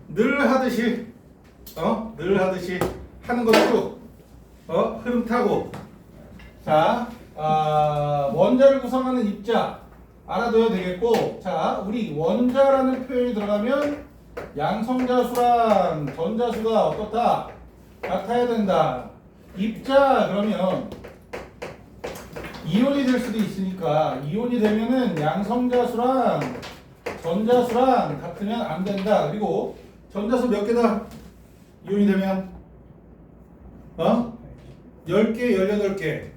늘 하듯이 늘 하듯이 하는 것도 흐름 타고 자 원자를 구성하는 입자 알아둬야 되겠고 자 우리 원자라는 표현이 들어가면 양성자수랑 전자수가 어떻다? 같아야 된다. 입자 그러면 이온이 될 수도 있으니까 이온이 되면은 양성자수랑 전자수랑 같으면 안 된다. 그리고 전자수 몇 개다? 이온이 되면 10개, 18개.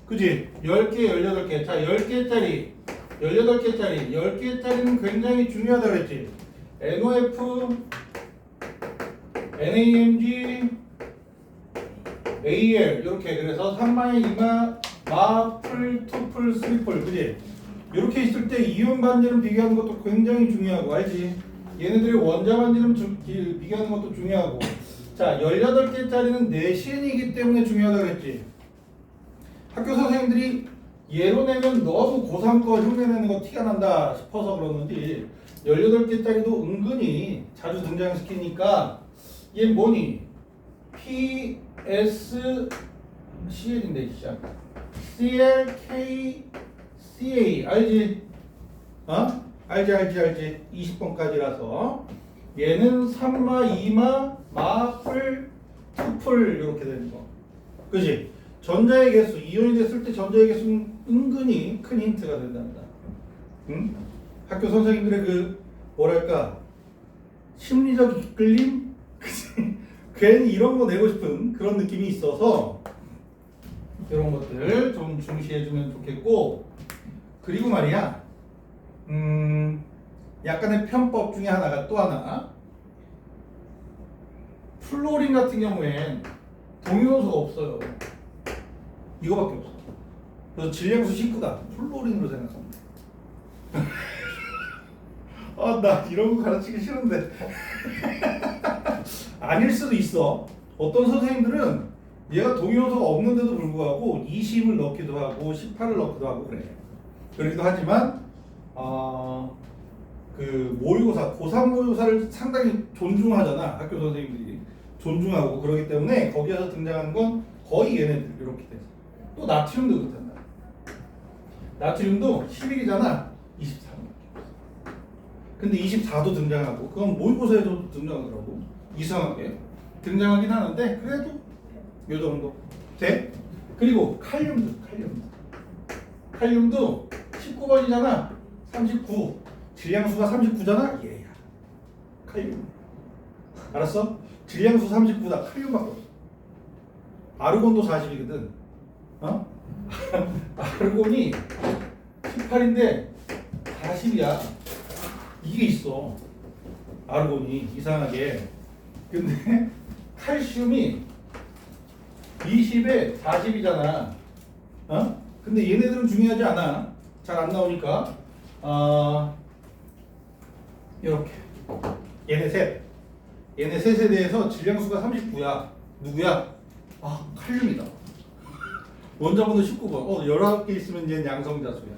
그지? 10개, 18개. 자, 10개짜리, 18개짜리, 10개짜리는 굉장히 중요하다 그랬지. NOF, NAMG, AL 이렇게 그래서 3마의 2마, 마, 풀, 투풀, 쓰리풀 그지? 이렇게 있을 때 이온 반지름 비교하는 것도 굉장히 중요하고 알지? 얘네들이 원자 반지름 비교하는 것도 중요하고 자 18개짜리는 내신이기 때문에 중요하다 그랬지. 학교 선생님들이 예로 내면 너무 고3 거 흉내내는 거 티가 난다 싶어서 그러는지 18개짜리도 은근히 자주 등장시키니까 얘 뭐니? PS CL인데 시작 CL K CA 알지? 알지 20번까지라서 얘는 3마 2마 마풀 투풀 이렇게 되는 거 그지? 전자의 개수 이온이 됐을 때 전자의 개수는 은근히 큰 힌트가 된단다. 응? 학교 선생님들의 그 뭐랄까 심리적 이끌림? 그치? 괜히 이런 거 내고 싶은 그런 느낌이 있어서 이런 것들 좀 중시해주면 좋겠고 그리고 말이야 약간의 편법 중에 하나가 또 하나 플로린 같은 경우엔 동요소가 없어요. 이거밖에 없어. 그래서 질량수 19다. 플로린으로 생각하면 돼. 나 이런 거 가르치기 싫은데. 아닐 수도 있어. 어떤 선생님들은 얘가 동요소가 없는데도 불구하고 20을 넣기도 하고 18을 넣기도 하고 그래. 그러기도 하지만 그 모의고사, 고3 모의고사를 상당히 존중하잖아. 학교 선생님들이 존중하고 그러기 때문에 거기에서 등장하는 건 거의 얘네들 이렇게 돼. 또 나트륨도 그렇단다. 나트륨도 11이잖아. 24는. 근데 24도 등장하고 그건 모의고사에도 등장하더라고. 이상하게 등장하긴 하는데 그래도 요 정도 돼. 그리고 칼륨도 19번이잖아. 39 질량수가 39잖아. 얘야 칼륨. 알았어? 질량수 39다. 칼륨밖에 없어. 아르곤도 40이거든. 아르곤이 18인데 40이야. 이게 있어. 아르곤이 이상하게. 근데 칼슘이 20에 40이잖아. 근데 얘네들은 중요하지 않아. 잘 안 나오니까. 이렇게. 얘네 셋에 대해서 질량수가 39야. 누구야? 칼륨이다. 원자번호 19번. 19개 있으면 얘는 양성자수야.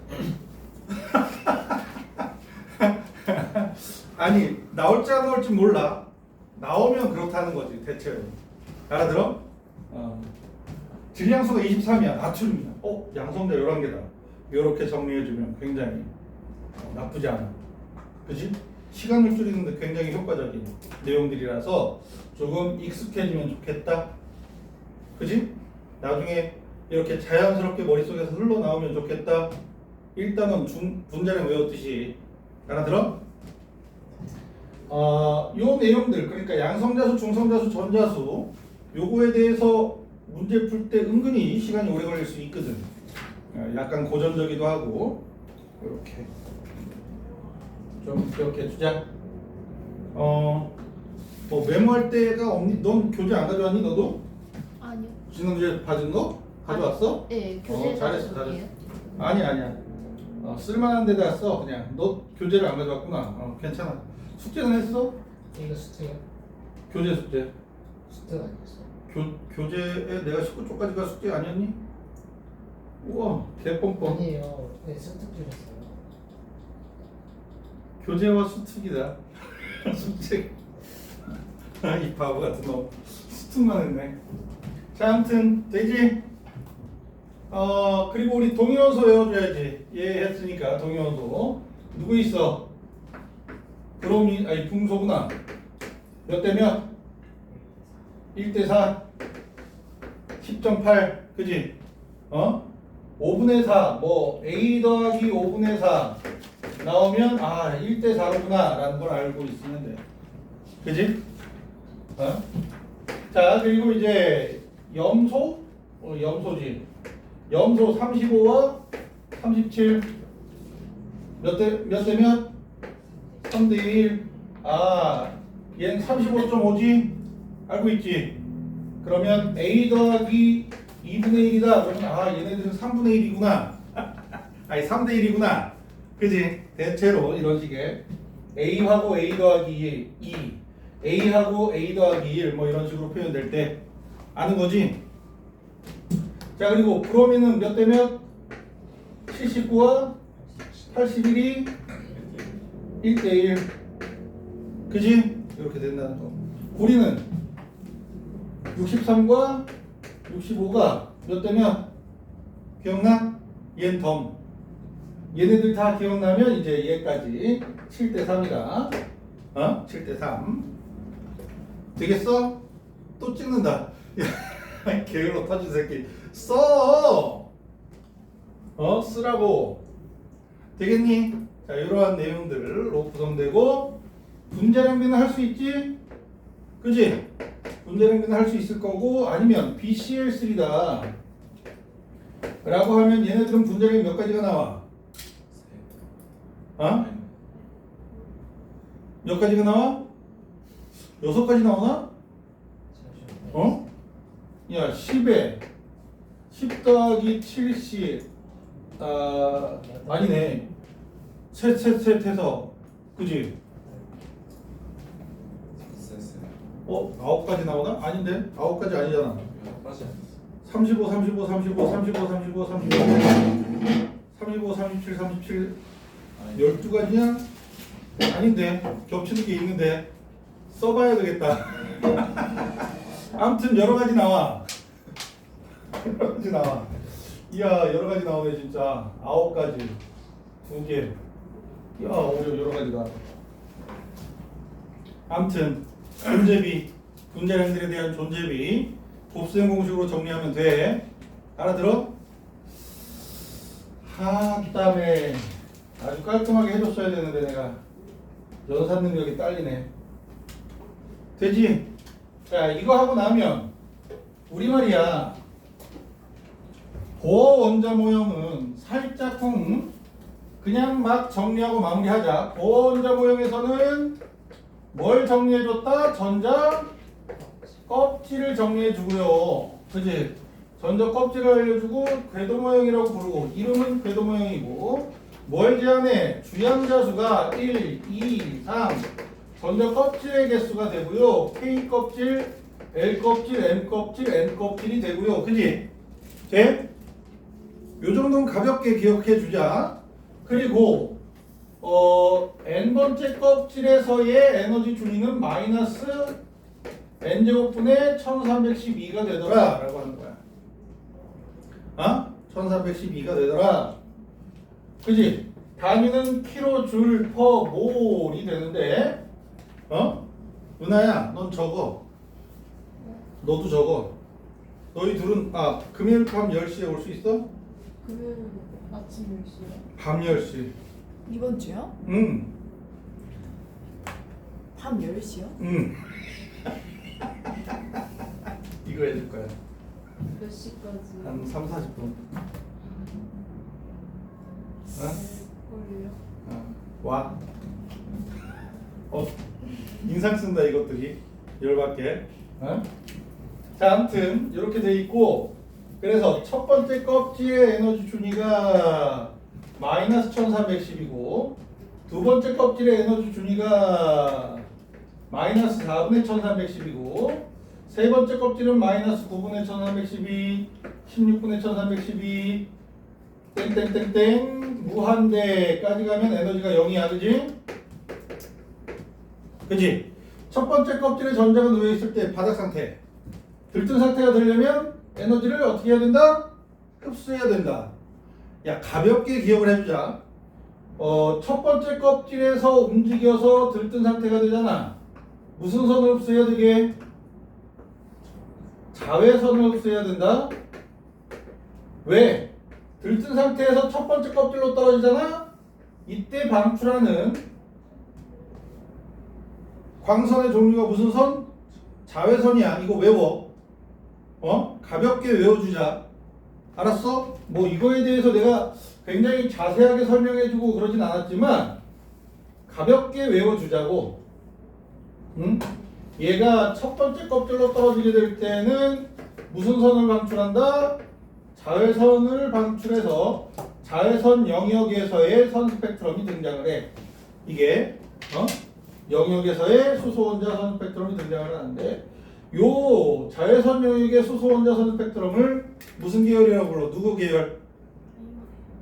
아니, 나올지 안 나올지 몰라. 나오면 그렇다는 거지, 대체로. 알아들어? 질량수가 23이야. 나트륨이야. 양성자 11개다. 이렇게 정리해주면 굉장히 나쁘지 않아. 그치? 시간을 줄이는데 굉장히 효과적인 내용들이라서 조금 익숙해지면 좋겠다. 그치? 나중에 이렇게 자연스럽게 머릿속에서 흘러나오면 좋겠다. 일단은 분자량 외웠듯이. 알아들어? 요 내용들, 그러니까 양성자수, 중성자수, 전자수 요거에 대해서 문제 풀 때 은근히 시간이 오래 걸릴 수 있거든. 약간 고전적이기도 하고. 이렇게 좀 기억해 주자. 뭐 메모할 때가 없니? 넌 교재 안 가져왔니 너도? 아니요. 지난주에 받은 거? 가져왔어? 네, 교재에다 잘했어. 적을게요. 아니야. 쓸만한 데다 써. 그냥 너 교재를 안 가져왔구나. 괜찮아. 숙제는 했어? 이거 숙제요? 교재 숙제. 숙제가 아니었어요. 교재에 내가 19쪽까지가 숙제 아니었니? 우와, 개뻥뻥. 아니에요. 네, 숙제 중이었어요. 교재와 수특이다. 숙제. 이 바보 같은 놈. 수특만 했네. 자, 아무튼 되지? 그리고 우리 동위원소 외워줘야지. 얘 했으니까 동위원소. 누구 있어? 브로미, 아니 붕소구나. 몇 대 몇? 1대 4. 10.8. 그지? 5분의 4. 뭐 A 더하기 5분의 4 나오면 1대 4로구나 라는 걸 알고 있으면 돼. 그지? 자, 그리고 이제 염소? 염소지. 염소 35와 37 몇 대 몇? 3대 1. 얘는 35.5지? 알고 있지? 그러면 A 더하기 2분의 1이다. 그러면 얘네들은 3분의 1이구나. 아니 3대 1이구나. 그지? 대체로 이런 식의 A하고 A 더하기 2, A하고 A 더하기 1 뭐 이런 식으로 표현될 때 아는 거지? 자, 그리고 브로미는 몇 대 몇? 79와 81이 1대 1. 그지? 이렇게 된다는 거. 우리는 63과 65가 몇 대 몇? 기억나? 얘는 덤. 얘네들 다 기억나면 이제 얘까지 7대 3이다. 7대 3. 되겠어? 또 찍는다. 게을러 터진 새끼. 써! 쓰라고. 되겠니? 자, 이러한 내용들로 구성되고 분자량비는 할 수 있지? 그지? 분자량비는 할 수 있을 거고 아니면 BCl3다 라고 하면 얘네들은 분자량이 몇 가지가 나와? 몇 가지가 나와? 6가지 나오나? 야, 10에 10 더하기 7C 아니네. 셋 해서 그지? 9가지 나오나? 아닌데? 9가지 아니잖아. 35, 35, 35, 35, 35, 35 35, 37, 37 12가지냐? 아닌데 겹치는 게 있는데 써봐야 되겠다. 아무튼 여러 가지 나와. 여러 가지 나와. 이야, 여러 가지 나오네 진짜. 9가지 2개. 이야, 여러 가지가. 아무튼 존재비, 분자량들에 대한 존재비 곱셈 공식으로 정리하면 돼. 알아들어? 그다음에 아주 깔끔하게 해줬어야 되는데 내가 연산 능력이 딸리네. 되지? 자, 이거 하고 나면 우리 말이야 보어 원자 모형은 살짝 그냥 막 정리하고 마무리하자. 보어 원자 모형에서는 뭘 정리해줬다? 전자 껍질을 정리해주고요. 그지? 전자 껍질을 알려주고 궤도 모형이라고 부르고 이름은 궤도 모형이고 뭘 제한해? 주양자수가 1, 2, 3 전자 껍질의 개수가 되고요. K 껍질, L 껍질, M 껍질, N 껍질이 되고요. 그지? 돼? 요 정도는 가볍게 기억해 주자. 그리고 n번째 껍질에서의 에너지 준위는 마이너스 n제곱분의 1312가 되더라 라고 하는 거야. 1312가 되더라. 그지? 단위는 킬로줄 퍼 몰이 되는데 누나야 넌 적어. 너도 적어. 너희 둘은 금요일 밤 10시에 올 수 있어? 금요일 아침 10시요? 밤 10시. 이번 주요? 응. 밤 10시요? 응. 이거 해줄 거야. 몇 시까지? 한 3, 40분. 걸려? 와. 인상 쓴다 이것들이. 열받게. 자, 아무튼 이렇게 돼 있고 그래서 첫 번째 껍질의 에너지 준위가 마이너스 1310이고 두 번째 껍질의 에너지 준위가 마이너스 4분의 1310이고 세 번째 껍질은 마이너스 9분의 1312 16분의 1312 땡땡땡땡 무한대까지 가면 에너지가 0이야. 그지? 그지? 첫 번째 껍질에 전자가 놓여 있을 때 바닥 상태. 들뜬 상태가 되려면 에너지를 어떻게 해야 된다? 흡수해야 된다. 야, 가볍게 기억을 해주자. 첫 번째 껍질에서 움직여서 들뜬 상태가 되잖아. 무슨 선을 흡수해야 되게? 자외선을 흡수해야 된다. 왜? 들뜬 상태에서 첫 번째 껍질로 떨어지잖아? 이때 방출하는 광선의 종류가 무슨 선? 자외선이야. 이거 외워. 가볍게 외워주자. 알았어? 뭐 이거에 대해서 내가 굉장히 자세하게 설명해주고 그러진 않았지만 가볍게 외워주자고. 응? 얘가 첫 번째 껍질로 떨어지게 될 때는 무슨 선을 방출한다? 자외선을 방출해서 자외선 영역에서의 선 스펙트럼이 등장을 해. 이게 영역에서의 수소 원자 선 스펙트럼이 등장을 하는데, 요 자외선 영역의 수소 원자 선 스펙트럼을 무슨 계열이라고 불러? 누구 계열?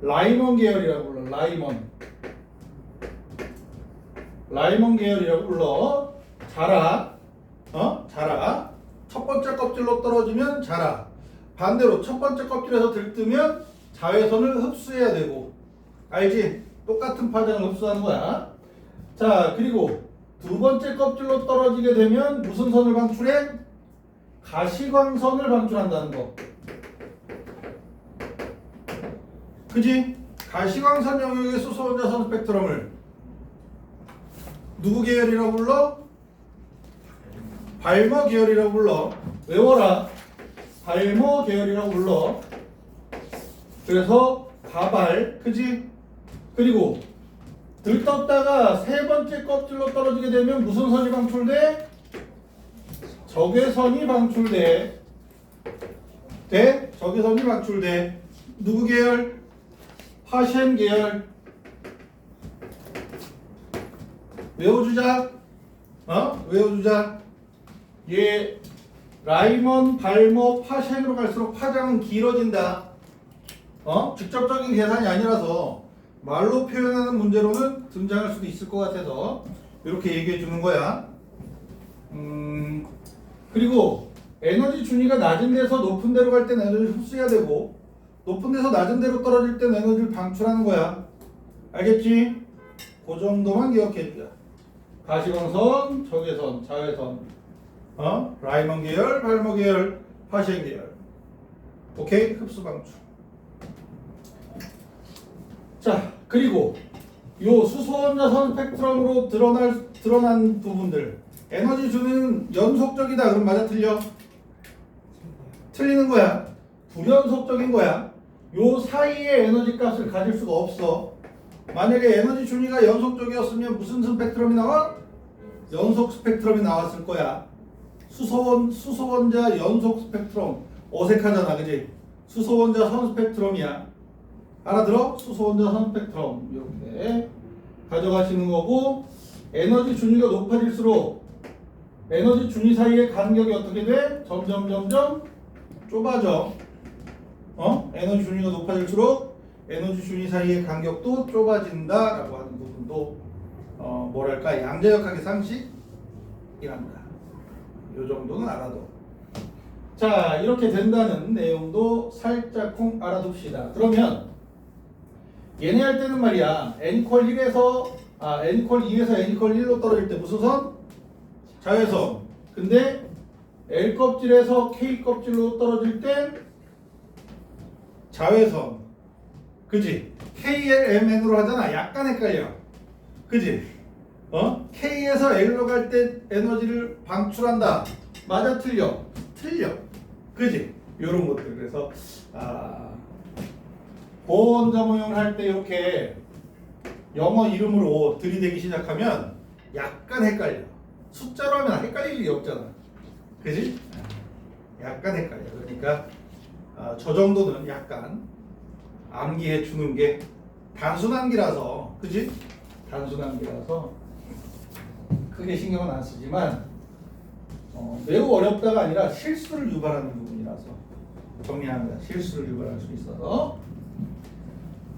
라이먼 계열이라고 불러. 라이먼 계열이라고 불러. 자라. 자라. 첫 번째 껍질로 떨어지면 자라. 반대로 첫 번째 껍질에서 들뜨면 자외선을 흡수해야 되고. 알지? 똑같은 파장을 흡수하는 거야. 자, 그리고 두 번째 껍질로 떨어지게 되면 무슨 선을 방출해? 가시광선을 방출한다는 거. 그지? 가시광선 영역의 수소 원자 선 스펙트럼을 누구 계열이라고 불러? 발머 계열이라고 불러. 외워라. 발머 계열이라고 불러. 그래서 가발, 그지? 그리고 들떴다가 세 번째 껍질로 떨어지게 되면 무슨 선이 방출돼? 적외선이 방출돼. 적외선이 방출돼. 누구 계열? 파셴 계열. 외워주자. 외워주자. 얘 라이먼, 발머, 파셴으로 갈수록 파장은 길어진다. 직접적인 계산이 아니라서 말로 표현하는 문제로는 등장할 수도 있을 것 같아서 이렇게 얘기해 주는 거야. 그리고 에너지 준위가 낮은 데서 높은 데로 갈 땐 에너지를 흡수해야 되고, 높은 데서 낮은 데로 떨어질 땐 에너지를 방출하는 거야. 알겠지? 그 정도만 기억해 주자. 가시광선, 적외선, 자외선, 라이먼 계열, 발머 계열, 파셴 계열. 오케이? 흡수 방출. 자, 그리고 요 수소원자 선 스펙트럼으로 드러난 부분들, 에너지 주는 연속적이다. 그럼 맞아, 틀려? 틀리는 거야. 불연속적인 거야. 요 사이에 에너지 값을 가질 수가 없어. 만약에 에너지 준위가 연속적이었으면 무슨 스펙트럼이 나와? 연속 스펙트럼이 나왔을 거야. 수소원자 연속 스펙트럼. 어색하잖아, 그지? 수소원자 선 스펙트럼이야. 알아들어? 수소원자 선 스펙트럼. 이렇게 가져가시는 거고, 에너지 준위가 높아질수록 에너지 준위 사이의 간격이 어떻게 돼? 점점 좁아져. 에너지 준위가 높아질수록 에너지 준위 사이의 간격도 좁아진다라고 하는 부분도 뭐랄까, 양자역학의 상식이란다. 요 정도는 알아도. 자, 이렇게 된다는 내용도 살짝쿵 알아둡시다. 그러면 얘네 할 때는 말이야, n=1에서 n=2에서 n=1로 떨어질 때 무슨 선? 자외선. 근데 L 껍질에서 K 껍질로 떨어질 때 자외선. 그지? KLMN으로 하잖아. 약간 헷갈려. 그지? K에서 L로 갈 때 에너지를 방출한다. 맞아, 틀려? 틀려. 그지? 요런 것들. 그래서 고원자 모형을 할 때 이렇게 영어 이름으로 들이대기 시작하면 약간 헷갈려. 숫자로 하면 헷갈릴 일이 없잖아. 그지? 약간 헷갈려. 그러니까 저 정도는 약간 암기해 주는 게 단순한 기라서, 그지? 단순한 기라서 크게 신경은 안 쓰지만 매우 어렵다가 아니라 실수를 유발하는 부분이라서 정리합니다. 실수를 유발할 수 있어서.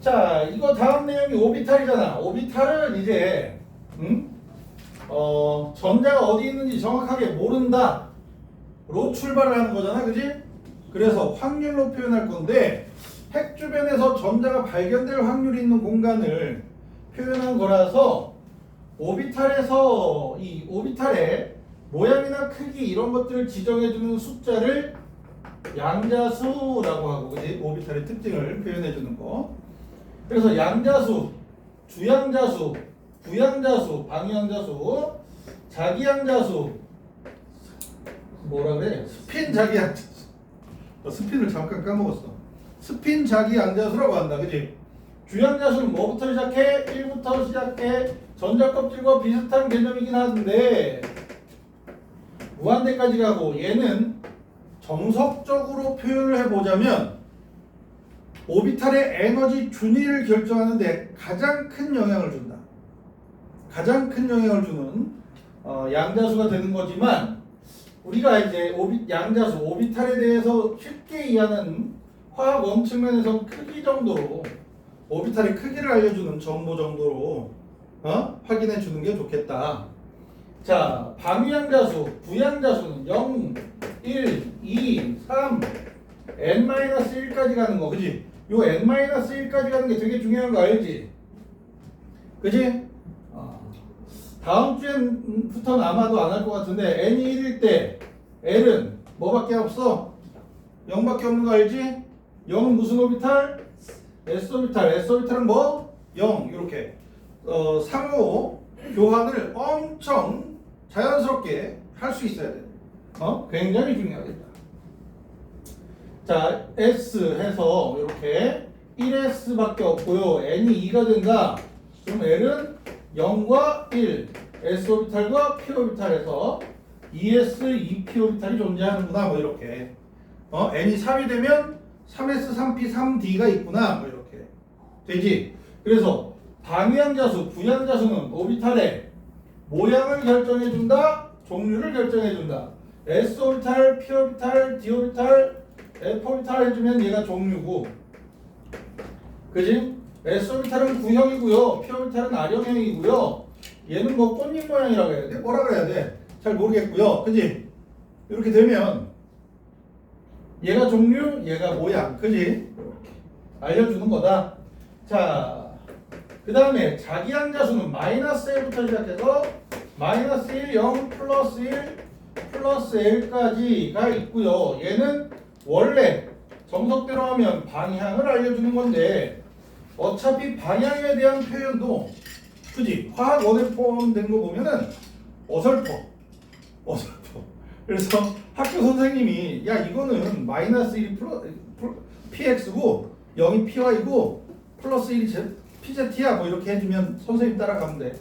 자, 이거 다음 내용이 오비탈이잖아. 오비탈은 이제 전자가 어디 있는지 정확하게 모른다 로 출발을 하는 거잖아, 그지? 그래서 확률로 표현할 건데 핵 주변에서 전자가 발견될 확률이 있는 공간을 표현한 거라서 오비탈에서 이 오비탈의 모양이나 크기 이런 것들을 지정해주는 숫자를 양자수라고 하고, 그지? 오비탈의 특징을 표현해주는 거. 그래서 양자수, 주양자수, 부양자수, 방향자수, 자기양자수, 뭐라 그래? 스핀 자기양자수. 스핀을 잠깐 까먹었어. 스핀 자기양자수라고 한다, 그지? 주양자수는 뭐부터 시작해? 1부터 시작해. 전자껍질과 비슷한 개념이긴 한데 무한대까지 가고, 얘는 정석적으로 표현을 해보자면 오비탈의 에너지 준위를 결정하는데 가장 큰 영향을 준다. 가장 큰 영향을 주는 양자수가 되는 거지만, 우리가 이제 양자수, 오비탈에 대해서 쉽게 이해하는 화학 원칙면에서 크기 정도로, 오비탈의 크기를 알려주는 정보 정도로 확인해 주는 게 좋겠다. 자, 방위양자수, 부양자수는 0, 1, 2, 3, n-1까지 가는 거, 그지? 요 n-1까지 가는 게 되게 중요한 거 알지? 그지? 다음 주부터는 아마도 안 할 것 같은데 n이 1일 때 l은 뭐밖에 없어? 0밖에 없는 거 알지? 0은 무슨 오비탈? s오비탈. s오비탈은 뭐? 0. 이렇게 상호 교환을 엄청 자연스럽게 할 수 있어야 돼. 굉장히 중요하겠다. 자, S 해서 이렇게 1S밖에 없고요. N이 2가 된다. 그럼 L은 0과 1, S오비탈과 P오비탈에서 2S, 2P오비탈이 존재하는구나. 뭐 이렇게. N이 3이 되면 3S, 3P, 3D가 있구나. 뭐 이렇게. 되지? 그래서 방위양자수, 부양자수는 오비탈의 모양을 결정해준다, 종류를 결정해준다. S오비탈, P오비탈, D오비탈, F오비탈 해주면 얘가 종류고, 그지? S오비탈은 구형이고요, P오비탈은 R형이고요. 얘는 뭐 꽃잎 모양이라고 해야 돼? 뭐라 그래야 돼? 잘 모르겠고요, 그지? 이렇게 되면 얘가 종류, 얘가 모양, 그지? 이렇게 알려주는 거다. 자, 그 다음에 자기양자수는 마이너스 1부터 시작해서 마이너스 1, 0, 플러스 1, 플러스 L까지가 있고요. 얘는 원래 정석대로 하면 방향을 알려주는 건데, 어차피 방향에 대한 표현도, 그지? 화학원에 포함된 거 보면은 어설퍼. 그래서 학교 선생님이 야 이거는 마이너스 1이 PX고 0이 PY고 플러스 1이 PZ야 뭐 이렇게 해주면 선생님 따라가면 돼.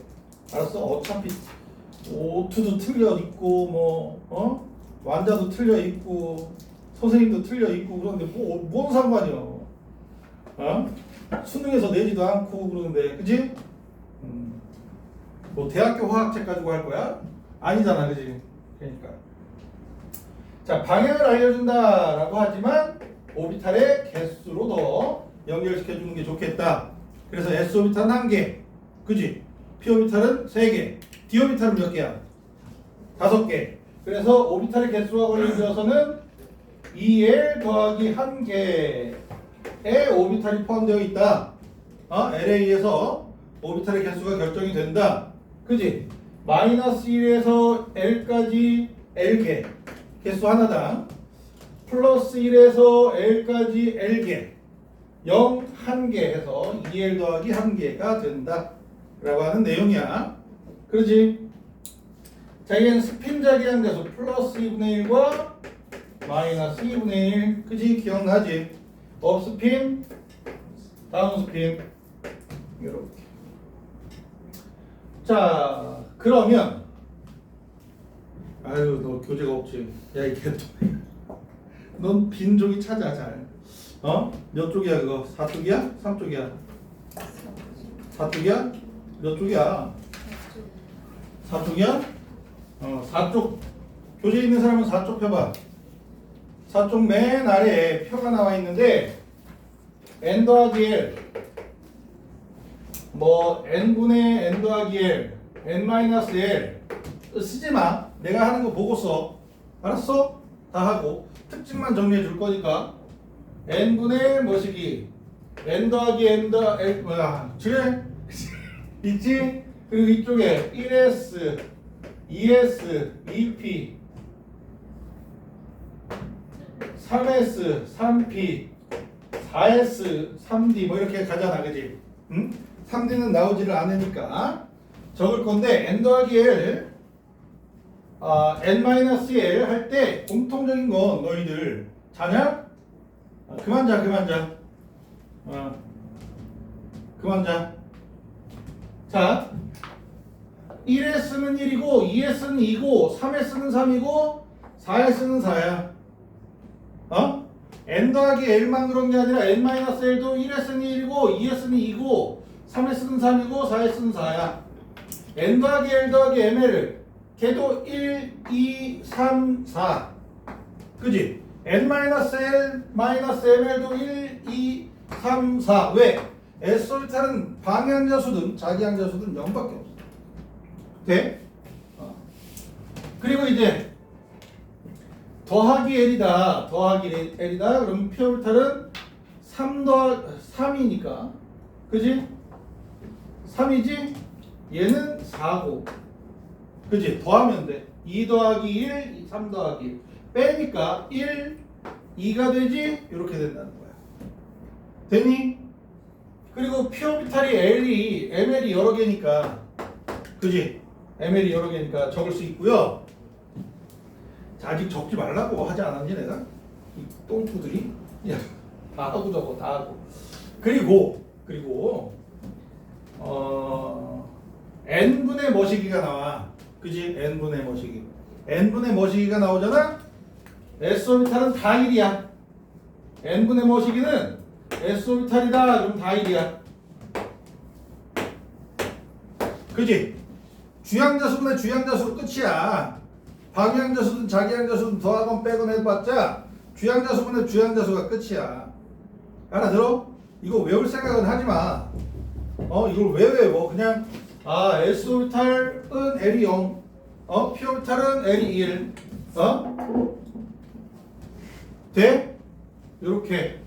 알았어? 어차피 오투도 틀려 있고 완자도 틀려 있고 선생님도 틀려 있고 그런데 뭔 상관이야? 수능에서 내지도 않고 그러는데, 그지? 뭐 대학교 화학책 가지고 할 거야? 아니잖아, 그지? 그러니까. 자, 방향을 알려준다라고 하지만 오비탈의 개수로 더 연결시켜주는 게 좋겠다. 그래서 S오비탈은 1개, 그지? P오비탈은 3개, D오비탈은 몇 개야? 5개. 그래서 오비탈의 개수가 걸려져서는 2L 더하기 1개의 오비탈이 포함되어 있다. LA에서 오비탈의 개수가 결정이 된다. 그지? 마이너스 1에서 L까지 L개, 개수 하나당. 플러스 1에서 L까지 L개, 0, 1개 해서 2L 더하기 1개가 된다. 라고 하는 내용이야. 그러지? 자, 얘는 스핀 자기양자수 플러스 2분의 1과 마이너스 2분의 1. 그지? 기억나지? 업스핀, 다운스핀. 이렇게. 자, 그러면 아유, 너 교재가 없지. 야, 이 개똥. 넌 빈 종이 찾아, 잘. 몇 쪽이야, 그거? 4쪽이야? 3쪽이야? 4쪽이야? 몇 쪽이야? 4쪽이야? 4쪽. 교재 있는 사람은 4쪽 펴봐. 4쪽 맨 아래에 표가 나와 있는데, n 더하기 l, 뭐 n분의 n 더하기 l, n 마이너스 l, 쓰지 마. 내가 하는 거 보고 써. 알았어? 다 하고 특징만 정리해 줄 거니까 n분의 뭐시기 n 더하기 n 더 l 뭐야 그래? 있지? 그리고 이쪽에 1s 2s 2p 3s 3p 4s 3d 뭐 이렇게 가잖아 그지? 응? 3d는 나오지를 않으니까 적을 건데 n 더하기 l n-l 할 때 공통적인 건 너희들 자냐? 그만 자 그만 자 그만 자. 자 1S는 1이고 2S는 2고 3S는 3이고 4S는 4야 어? n 더하기 l만 그런 게 아니라 n-l도 1S는 1이고 2S는 2고 3S는 3이고 4S는 4야 n 더하기 l 더하기 ml 걔도 1, 2, 3, 4 그지? n-l, -ml도 1, 2, 3, 4 왜? S오르탈은 방향자수든 자기항자수든 0밖에 없어 돼? 그리고 이제 더하기 L이다 더하기 L이다 그러면 P오르탈은 3이니까 그지? 3이지? 얘는 4고 그지? 더하면 돼. 2 더하기 1, 3 더하기 1. 빼니까 1, 2가 되지? 이렇게 된다는 거야. 되니? 그리고 P오비탈이 ML이 여러 개니까 그지? ML이 여러 개니까 적을 수 있고요. 자, 아직 적지 말라고 하지 않았니 내가? 이 똥꾸들이? 야, 다 하고 적어 다 하고. 그리고 n분의 머시기가 나와. 그지? n분의 머시기. n분의 머시기가 나오잖아? S오비탈은 다 1이야. n분의 머시기는 S오비탈이다. 그럼 다 1이야. 그지? 주양자수분의 주양자수 끝이야. 방향자수든 자기항자수든 더하건 빼건 해봤자 주양자수분의 주양자수가 끝이야. 알아들어? 이거 외울 생각은 하지 마. 이걸 왜 외워? 그냥 S오비탈은 L이 0, P오비탈은 L이 1, 돼? 요렇게.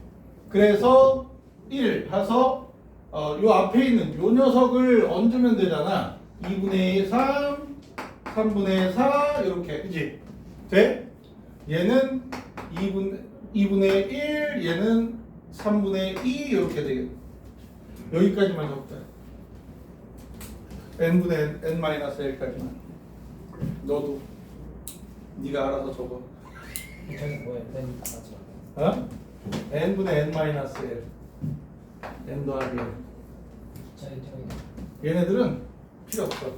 그래서 1 해서 요 앞에 있는 요 녀석을 얹으면 되잖아. 2분의 3, 3분의 4 요렇게. 그지? 돼? 얘는 2분의 1, 얘는 3분의 2 요렇게 되겠네. 여기까지만 적자. n분의 n-l까지만. 너도 네가 알아서 적어. 저기 뭐야? 맨 마지막. n분의 n-l n 더하기 l. 저기 얘네들은 필요 없어.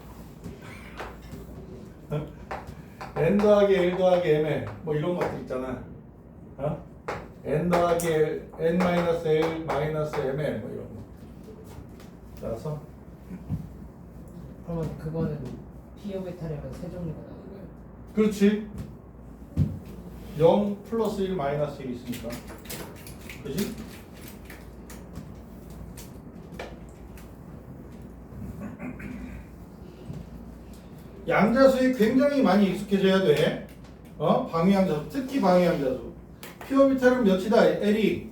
n 더하기 l 더하기 ml 뭐 이런 것들 있잖아. n 더하기 l, n-l 마이너스 ml 뭐 이런 거. 따라서 그러면 그거는 P오비탈이면 세 종류가 나오는 거예요? 그렇지. 0 플러스 1 마이너스 1 있으니까. 그지? 양자수에 굉장히 많이 익숙해져야 돼. 방위양자수, 특히 방위양자수. P오비탈은 몇이다? L이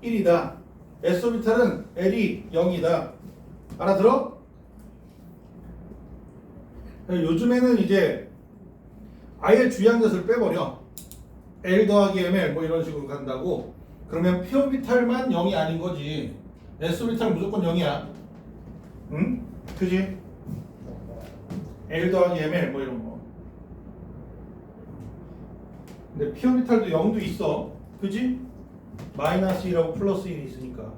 1이다. S오비탈은 L이 0이다. 알아들어? 요즘에는 이제 아예 주양자수를 빼버려. L 더하기 ML 뭐 이런 식으로 간다고. 그러면 P오비탈만 0이 아닌 거지. S오비탈은 무조건 0이야. 응? 그지? L 더하기 ML 뭐 이런 거. 근데 P오비탈도 0도 있어. 그지? 마이너스 1하고 플러스 1이 있으니까.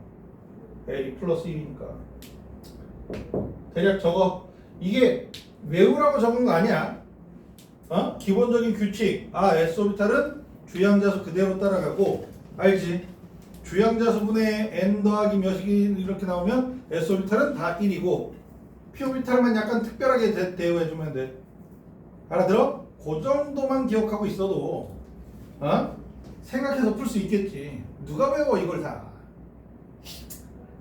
L이 플러스 1이니까. 대략 적어. 이게 외우라고 적은 거 아니야. 기본적인 규칙. S오비탈은 주양자수 그대로 따라가고. 알지? 주양자수분의 n 더하기 몇이 이렇게 나오면 S오비탈은 다 1이고 P오비탈만 약간 특별하게 대우해주면 돼. 알아들어? 그 정도만 기억하고 있어도 생각해서 풀 수 있겠지. 누가 외워 이걸 다.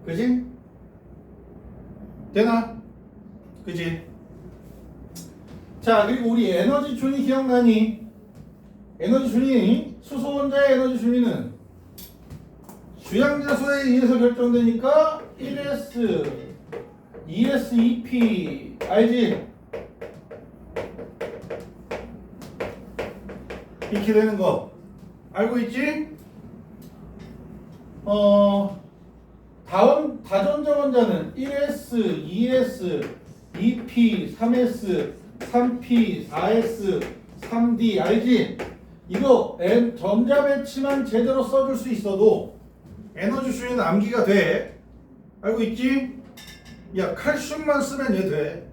그지? 되나? 그지? 자, 그리고 우리 에너지 준위 기억나니? 에너지 준위, 수소 혼자의 에너지 준위는 주양자수에 의해서 결정되니까 1s, 2s, 2p 알지? 이렇게 되는 거 알고 있지? 다전자 원자는 1s, 2s, 2p, 3s, 3p, 4s, 3d 알지? 이거 전자 배치만 제대로 써줄 수 있어도 에너지 준위는 암기가 돼. 알고 있지? 야, 칼슘만 쓰면 얘 돼.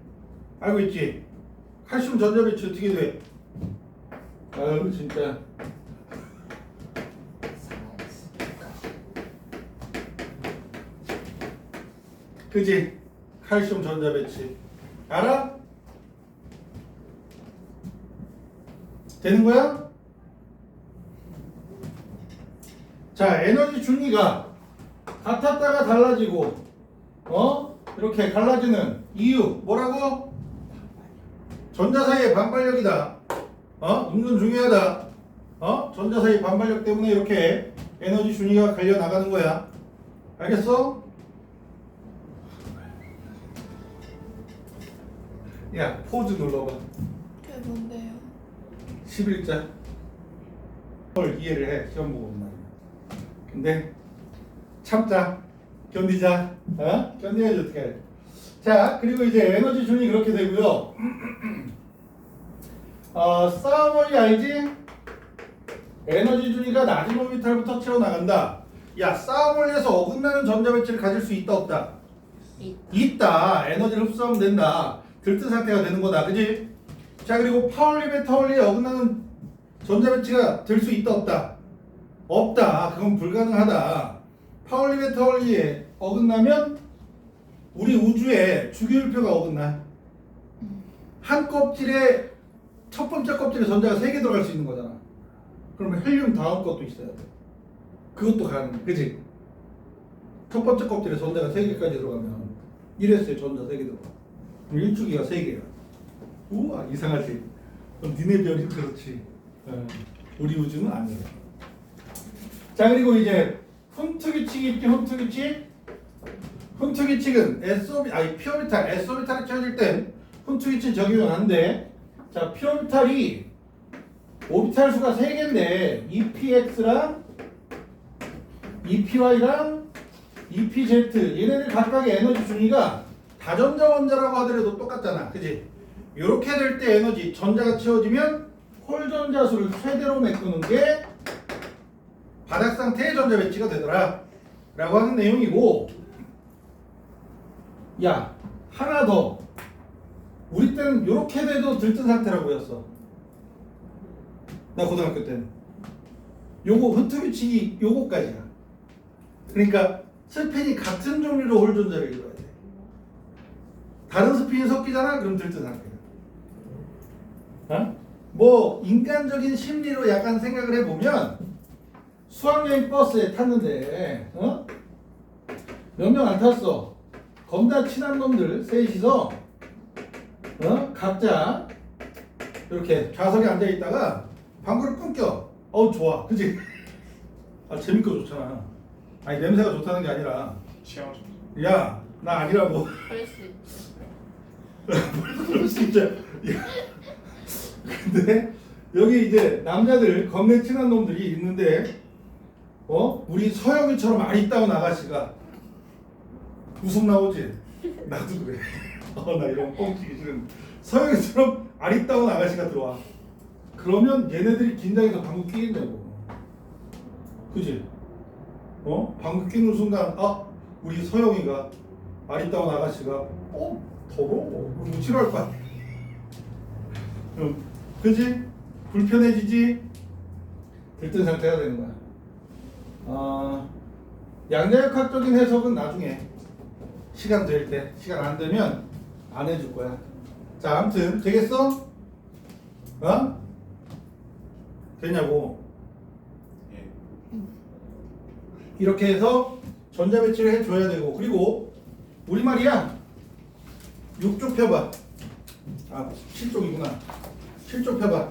알고 있지? 칼슘 전자 배치 어떻게 돼? 아유 진짜. 그지? 칼슘 전자 배치 알아? 되는 거야? 자, 에너지 준위가 같았다가 달라지고 이렇게 갈라지는 이유 뭐라고? 전자 사이의 반발력이다. 은근 중요하다. 전자 사이 반발력 때문에 이렇게 에너지 준위가 갈려 나가는 거야. 알겠어? 야, 포즈 눌러봐. 그게 뭔데요? 11자. 뭘 이해를 해, 시험 보고 말이야. 근데 참자, 견디자. 견디야지 어떻게 해. 자, 그리고 이제 에너지 준위 그렇게 되고요. 싸움원리 알지? 에너지 준위가 낮은 오비탈부터 채워나간다. 야, 싸움원리에서 어긋나는 전자 배치를 가질 수 있다 없다? 있다. 에너지를 흡수하면 된다. 들뜬 상태가 되는 거다. 그지? 자, 그리고 파울리 베타 원리에 어긋나는 전자 배치가 될 수 있다 없다? 없다. 그건 불가능하다. 파울리 베타 원리에 어긋나면 우리 우주의 주기율표가 어긋나. 한 껍질에 첫 번째 껍질에 전자가 3개 들어갈 수 있는 거잖아. 그러면 헬륨 다음 것도 있어야 돼. 그것도 가능해. 그치? 첫 번째 껍질에 전자가 3개까지 들어가면 1s에 전자 3개 들어가. 그럼 1주기가 3개야. 우와, 이상하지? 그럼 니네 별이 그렇지. 우리 우주는 아니야. 자, 그리고 이제 훈트 규칙이 있지. 훈트 규칙. 훈트 규칙은 p 오비탈, s 오비탈이 채워질 땐 훈트 규칙 적용은 안 돼. 자, p 오비탈이 오비탈 수가 3개인데 EPX랑 EPY랑 EPZ 얘네들 각각의 에너지 준위가 다전자 원자라고 하더라도 똑같잖아. 그지? 이렇게 될 때 에너지 전자가 채워지면 홀 전자 수를 최대로 메꾸는 게 바닥 상태의 전자 배치가 되더라 라고 하는 내용이고, 야, 하나 더. 우리 때는 이렇게 돼도 들뜬 상태라고 보였어. 나 고등학교 때는. 요거 흐트 규칙이 요거까지야. 그러니까 스핀이 같은 종류로 홀 전자를 이루어야 돼. 다른 스핀이 섞이잖아? 그럼 들뜬 상태야. 뭐 인간적인 심리로 약간 생각을 해보면, 수학여행 버스에 탔는데 몇 명 안 탔어. 겁나 친한 놈들 셋이서 각자 이렇게 좌석에 앉아 있다가 방구를 끊겨. 좋아, 그지? 재밌고 좋잖아. 아니, 냄새가 좋다는 게 아니라, 야, 나 아니라고. 진짜. 근데 여기 이제 남자들 겁내 친한 놈들이 있는데, 우리 서영이처럼 아리따운 아가씨가 웃음 나오지? 나도 그래. 나 이런 뻥치기 싫은. 서영이처럼 아리따운 아가씨가 들어와. 그러면 얘네들이 긴장해서 방구 끼겠냐고. 그지? 방구 끼는 순간, 우리 서영이가 아리따운 아가씨가 더러워. 그럼 싫어할 거야. 그지? 불편해지지? 들뜬 상태가 되는 거야. 양자역학적인 해석은 나중에 시간 될 때, 시간 안 되면 안 해줄 거야. 자, 아무튼 되겠어? 되냐고. 이렇게 해서 전자 배치를 해줘야 되고, 그리고 우리 말이야, 6쪽 펴봐. 아 7쪽이구나. 7쪽 펴봐.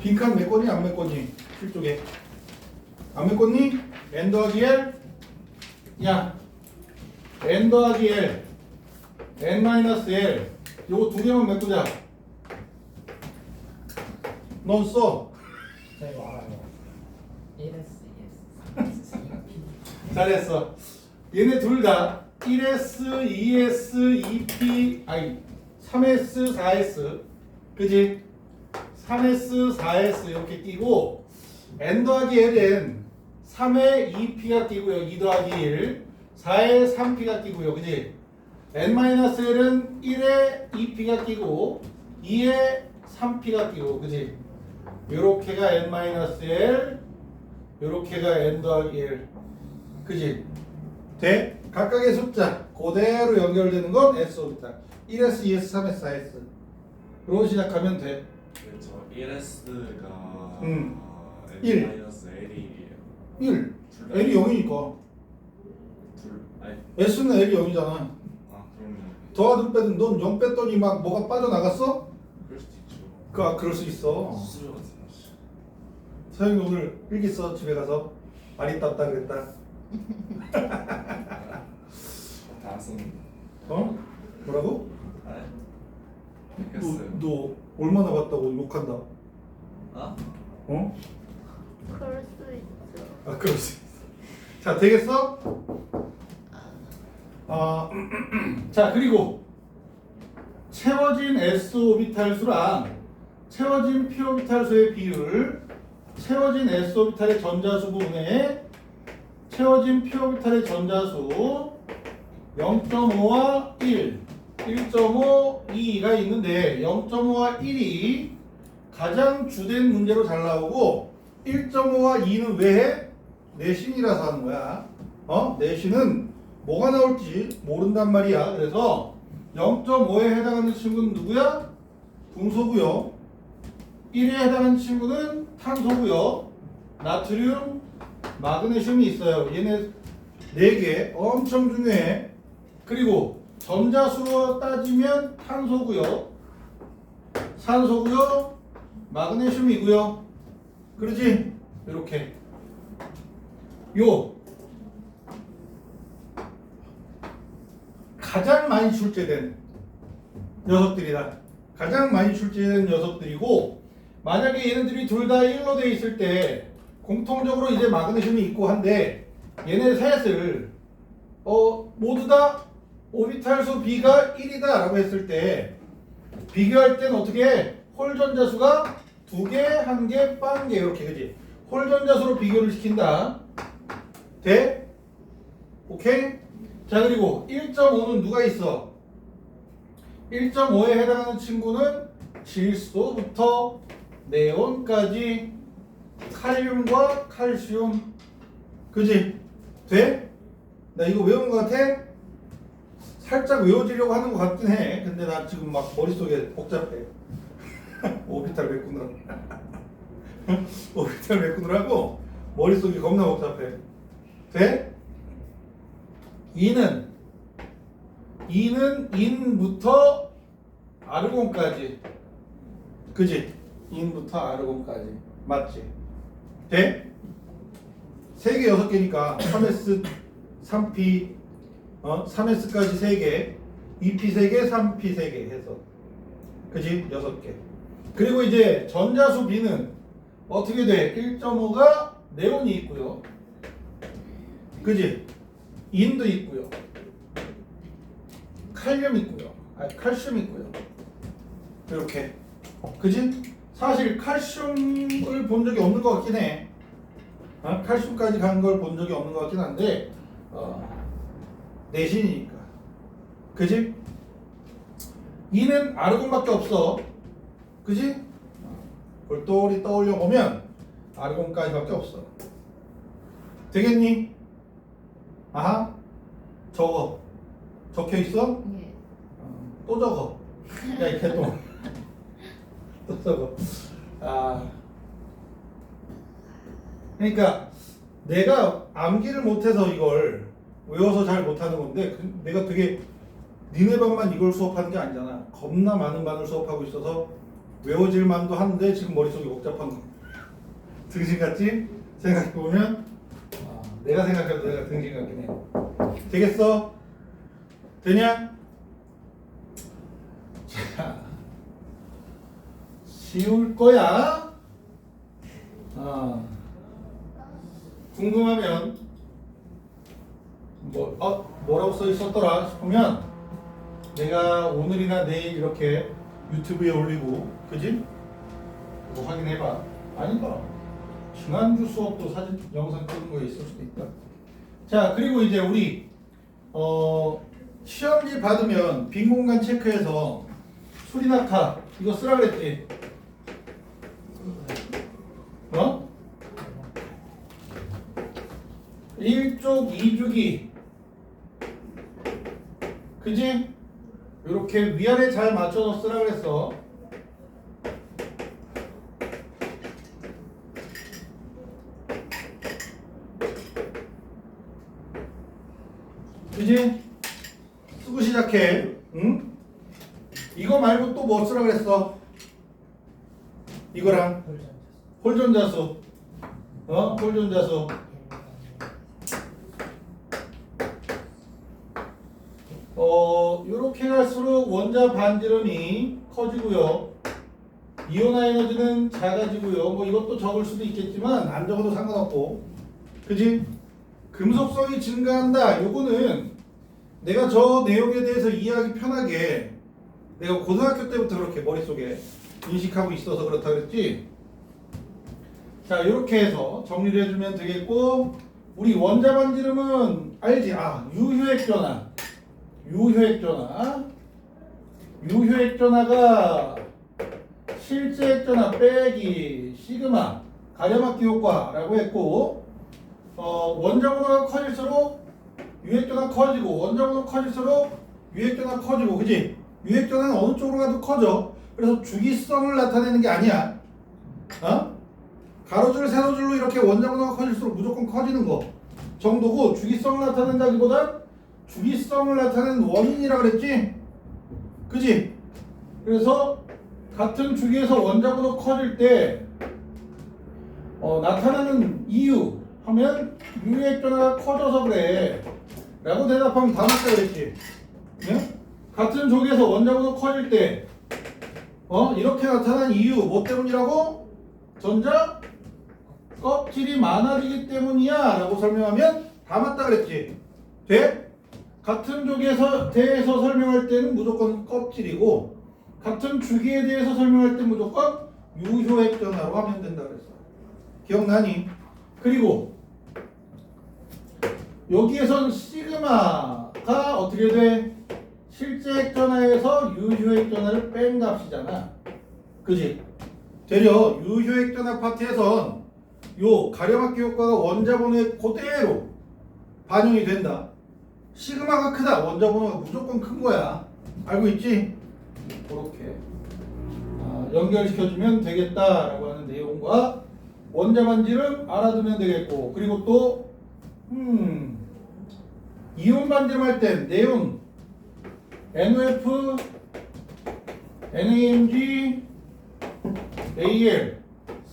빈칸 메꿨니 안 메꿨니? 7쪽에 안 메꿨니? n 더하기 l 야 n 더하기 l n 마이너스 l 요거 두 개만 메꾸자. 넌 써. 저 이거 알아요. 1S, 2S, 잘했어. 얘네 둘 다 1S, 2S, 2P, 아니 3S, 4S, 그지? 3S, 4S 이렇게 끼고 n 더하기 l은 3에 2P가 끼고요. 2 더하기 1, 4에 3P가 끼고요. 그지? n-l은 1에 2P가 끼고 2에 3P가 끼고, 그지? 요렇게가 n-l, 요렇게가 n 더하기 l, 그지? 돼? 각각의 숫자 그대로 연결되는 건 S 오비탈 1S, 2S, 3S, 4S 이로 시작하면 돼. 그렇죠. 1S가 일. N-L이에요. 1 둘 다. L이 0이니까 둘 아니 S는 L이 0이잖아. 아 그러면 더하든 빼든 넌 0 뺐더니 막 뭐가 빠져나갔어? 그럴 수도 있죠. 그럴 수 있어. 수수료 같은 맛이. 서영이 오늘 일기 써. 집에 가서 말이 땄다 그랬다. 다 썼는데. 어? 뭐라고? 아 너, 됐어요. 너 얼마나 봤다고 욕한다. 아? 어? 그럴 수 있죠. 아 그럴 수 있어. 자 되겠어? 자 그리고 채워진 S 오비탈 수랑 채워진 P 오비탈 수의 비율, 채워진 S 오비탈의 전자수 분의 채워진 P 오비탈의 전자수 0.5와 1, 1.5, 2가 있는데 0.5와 1이 가장 주된 문제로 잘 나오고 1.5와 2는 왜 해? 내신이라서 하는 거야. 내신은 뭐가 나올지 모른단 말이야. 그래서 0.5에 해당하는 친구는 누구야? 분소고요. 1에 해당하는 친구는 탄소고요. 나트륨, 마그네슘이 있어요. 얘네 4개 엄청 중요해. 그리고 전자수로 따지면 탄소고요. 산소고요. 마그네슘이고요. 그러지? 이렇게 요 가장 많이 출제된 녀석들이다. 가장 많이 출제된 녀석들이고, 만약에 얘네들이 둘 다 1로 돼 있을 때 공통적으로 이제 마그네슘이 있고 한데 얘네 셋을 모두 다 오비탈수 B가 1이다 라고 했을 때 비교할 때는 어떻게 해? 홀 전자수가 2개, 1개, 1개 이렇게, 그지? 홀 전자수로 비교를 시킨다. 돼? 오케이? 자 그리고 1.5는 누가 있어? 1.5에 해당하는 친구는 질소부터 네온까지 칼륨과 칼슘, 그지? 돼? 나 이거 외운 것 같아? 살짝 외워지려고 하는 것 같긴 해. 근데 나 지금 막 머릿속에 복잡해. 오비탈 메꾸느라고. 오비탈 메꾸느라고 머릿속이 겁나 복잡해. 돼? 2는 인부터 아르곤까지, 그지? 인부터 아르곤까지 맞지? 돼? 3개 6개니까 3S 3P 3S까지 3개 2P 3개 3P 3개 해서, 그지? 6개. 그리고 이제 전자수 B는 어떻게 돼? 1.5가 네온이 있고요, 그지? 인도 있고요, 칼륨 있고요, 칼슘 있고요. 이렇게, 그지? 사실 칼슘을 본 적이 없는 것 같긴 해. 칼슘까지 간 걸 본 적이 없는 것 같긴 한데 내신이니까, 그지? 이는 아르곤밖에 없어, 그지? 골똘히 떠올려 보면 아르곤까지밖에 없어. 되겠니? 아하, 적혀 있어? 예. 또 적어. 야, 이 개똥. 또 적어. 그러니까 내가 암기를 못해서 이걸 외워서 잘 못하는 건데, 내가 되게 니네 반만 이걸 수업하는 게 아니잖아. 겁나 많은 반을 수업하고 있어서 외워질 만도 한데 지금 머릿속이 복잡한 거. 등신 같지? 생각해보면 내가 생각해도 내가 등신 같긴 해. 되겠어? 되냐? 자, 쉬울 거야. 궁금하면 뭐라고 써 있었더라 싶으면 내가 오늘이나 내일 이렇게 유튜브에 올리고, 그지? 뭐 확인해봐. 아닌가? 지난주 수업도 사진 영상 찍은 거 있을 수도 있다. 자, 그리고 이제 우리 시험지 받으면 빈 공간 체크해서 수리낙하 이거 쓰라 그랬지? 어? 1쪽 2주기, 그지? 이렇게 위아래 잘 맞춰서 쓰라 그랬어. 그지? 쓰고 시작해. 응? 이거 말고 또 뭐 쓰라 그랬어? 이거랑 홀전자수. 홀전자수. 이렇게 갈수록 원자 반지름이 커지고요. 이온화 에너지는 작아지고요. 뭐 이것도 적을 수도 있겠지만 안 적어도 상관없고, 그지? 금속성이 증가한다. 요거는 내가 저 내용에 대해서 이해하기 편하게 내가 고등학교 때부터 그렇게 머릿속에 인식하고 있어서 그렇다 그랬지. 자, 이렇게 해서 정리를 해주면 되겠고, 우리 원자 반지름은 알지? 유효액전화. 유효액전화가 실제 액전화 빼기 시그마 가려막기 효과라고 했고, 원자번호가 커질수록 유액전화 커지고, 원자번호 커질수록 유액전화 커지고, 그지? 유액전화는 어느 쪽으로 가도 커져. 그래서 주기성을 나타내는 게 아니야. 가로줄 세로줄로 이렇게 원자번호가 커질수록 무조건 커지는 거 정도고, 주기성을 나타낸다기보다 주기성을 나타내는 원인이라 그랬지? 그지? 그래서 같은 주기에서 원자번호 커질 때 나타나는 이유 하면 유액전화가 커져서 그래 라고 대답하면 다 맞다 그랬지? 네? 같은 조기에서 원자번호 커질 때 이렇게 나타난 이유 뭐 때문이라고? 전자 껍질이 많아지기 때문이야 라고 설명하면 다 맞다 그랬지? 돼? 같은 조기에서 대해서 설명할 때는 무조건 껍질이고, 같은 주기에 대해서 설명할 때 무조건 유효액전화로 하면 된다 그랬어. 기억나니? 그리고 여기에선 시그마가 어떻게 돼? 실제 액전화에서 유효액전화를 뺀 값이잖아. 그지? 되려 유효액전화 파트에선 요 가려막기 효과가 원자번호에 그대로 반영이 된다. 시그마가 크다. 원자번호가 무조건 큰 거야. 알고 있지? 그렇게 연결시켜주면 되겠다라고 하는 내용과 원자 반지름 알아두면 되겠고, 그리고 또 이온 반지름 할 땐 내용 NOF, NAMG, AL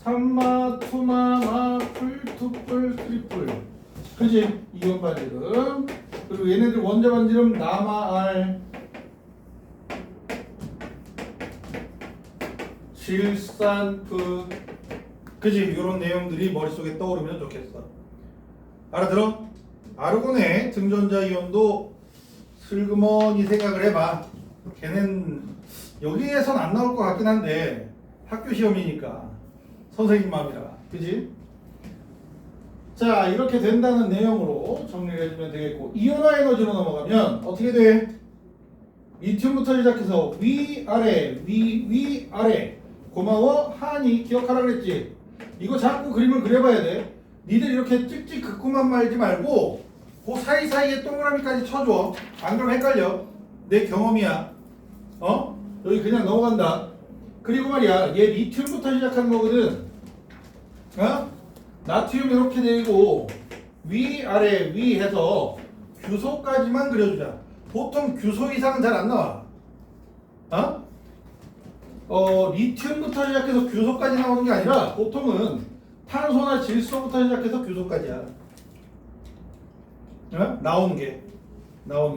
3마, 2마, 마, 풀, 투풀, 트리플, 그지? 이온 반지름. 그리고 얘네들 원자 반지름 남아 R, 질산프, 그지? 이런 내용들이 머릿속에 떠오르면 좋겠어. 알아들어? 아르곤의 등전자 이온도 슬그머니 생각을 해봐. 걔는 여기에선 안 나올 것 같긴 한데 학교 시험이니까 선생님 마음이라, 그지? 자, 이렇게 된다는 내용으로 정리를 해주면 되겠고, 이온화 에너지로 넘어가면 어떻게 돼? 리튬부터 시작해서 위아래, 위아래. 고마워 하니 기억하라 그랬지? 이거 자꾸 그림을 그려봐야 돼. 니들 이렇게 찍찍 긋고만 말지 말고 그 사이사이에 동그라미까지 쳐줘. 안 그러면 헷갈려. 내 경험이야. 여기 그냥 넘어간다. 그리고 말이야, 얘 리튬부터 시작하는 거거든. 나트륨 이렇게 되고 위아래 위 해서 규소까지만 그려주자. 보통 규소 이상은 잘 안 나와. 리튬부터 시작해서 규소까지 나오는 게 아니라 보통은 탄소나 질소부터 시작해서 규소까지야. 나오는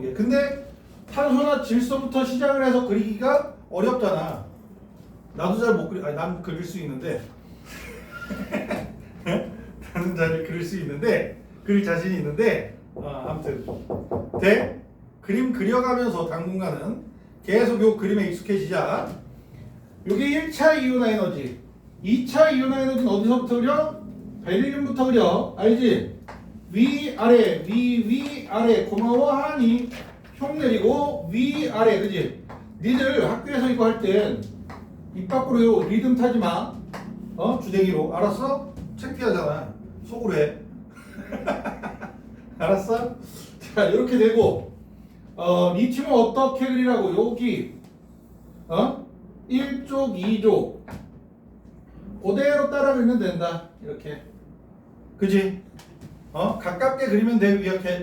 게. 근데 탄소나 질소부터 시작을 해서 그리기가 어렵잖아. 나도 잘 못 그리, 아니 난 그릴 수 있는데. 나는 잘 그릴 수 있는데, 그릴 자신이 있는데, 아무튼 돼? 그림 그려가면서 당분간은 계속 요 그림에 익숙해지자. 요게 1차 이온화 에너지. 2차 이온화 에너지는 어디서부터 그려? 베릴륨부터 그려. 알지? 위아래 위아래 고마워하니 흉 내리고 위아래. 그지? 니들 학교에서 이거 할 땐 입 밖으로 요 리듬 타지 마. 주댕이로. 알았어? 창피하잖아. 속으로 해. 알았어? 자, 이렇게 되고 리튬은 어떻게 그리라고? 여기 1쪽 2쪽 그대로 따라 그리면 된다. 이렇게. 그지? 가깝게 그리면 돼.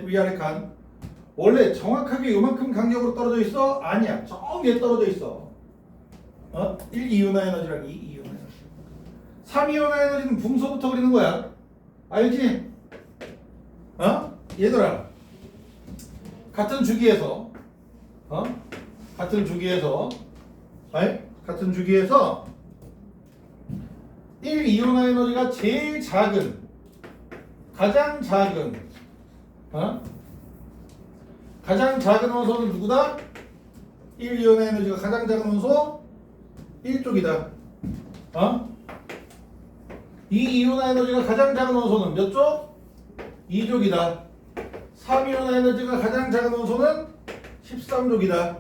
위아래 칸. 원래 정확하게 요만큼 간격으로 떨어져 있어? 아니야. 저 위에 떨어져 있어. 1 이온화 에너지랑 2 이온화 에너지. 3 이온화 에너지는 붕소부터 그리는 거야. 알지? 얘들아. 같은 주기에서 같은 주기에서 1 이온화 에너지가 제일 작은, 가장 작은 원소는 누구다? 1 이온화 에너지가 가장 작은 원소 1쪽이다. 2 이온화 에너지가 가장 작은 원소는 몇 쪽? 2쪽이다. 3 이온화 에너지가 가장 작은 원소는 13쪽이다.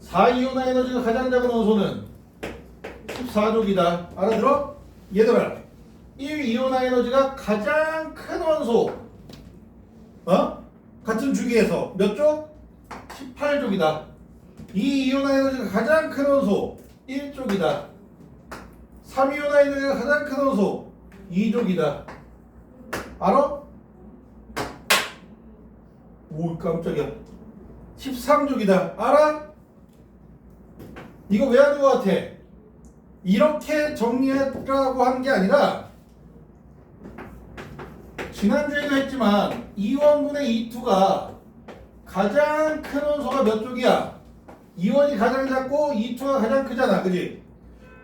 4 이온화 에너지가 가장 작은 원소는 14쪽이다. 알아들어? 얘들아, 1 이온화 에너지가 가장 큰 원소 같은 주기에서 몇 쪽? 18쪽이다. 2 이온화 에너지가 가장 큰 원소 1쪽이다. 3 이온화 에너지가 가장 큰 원소 2쪽이다. 알아? 오, 깜짝이야. 13쪽이다. 알아? 이거 왜 하는 것 같아? 이렇게 정리하라고 한 게 아니라, 지난주에도 했지만 2원분의 2투가 가장 큰 원소가 몇 쪽이야? 2원이 가장 작고 2투가 가장 크잖아. 그지?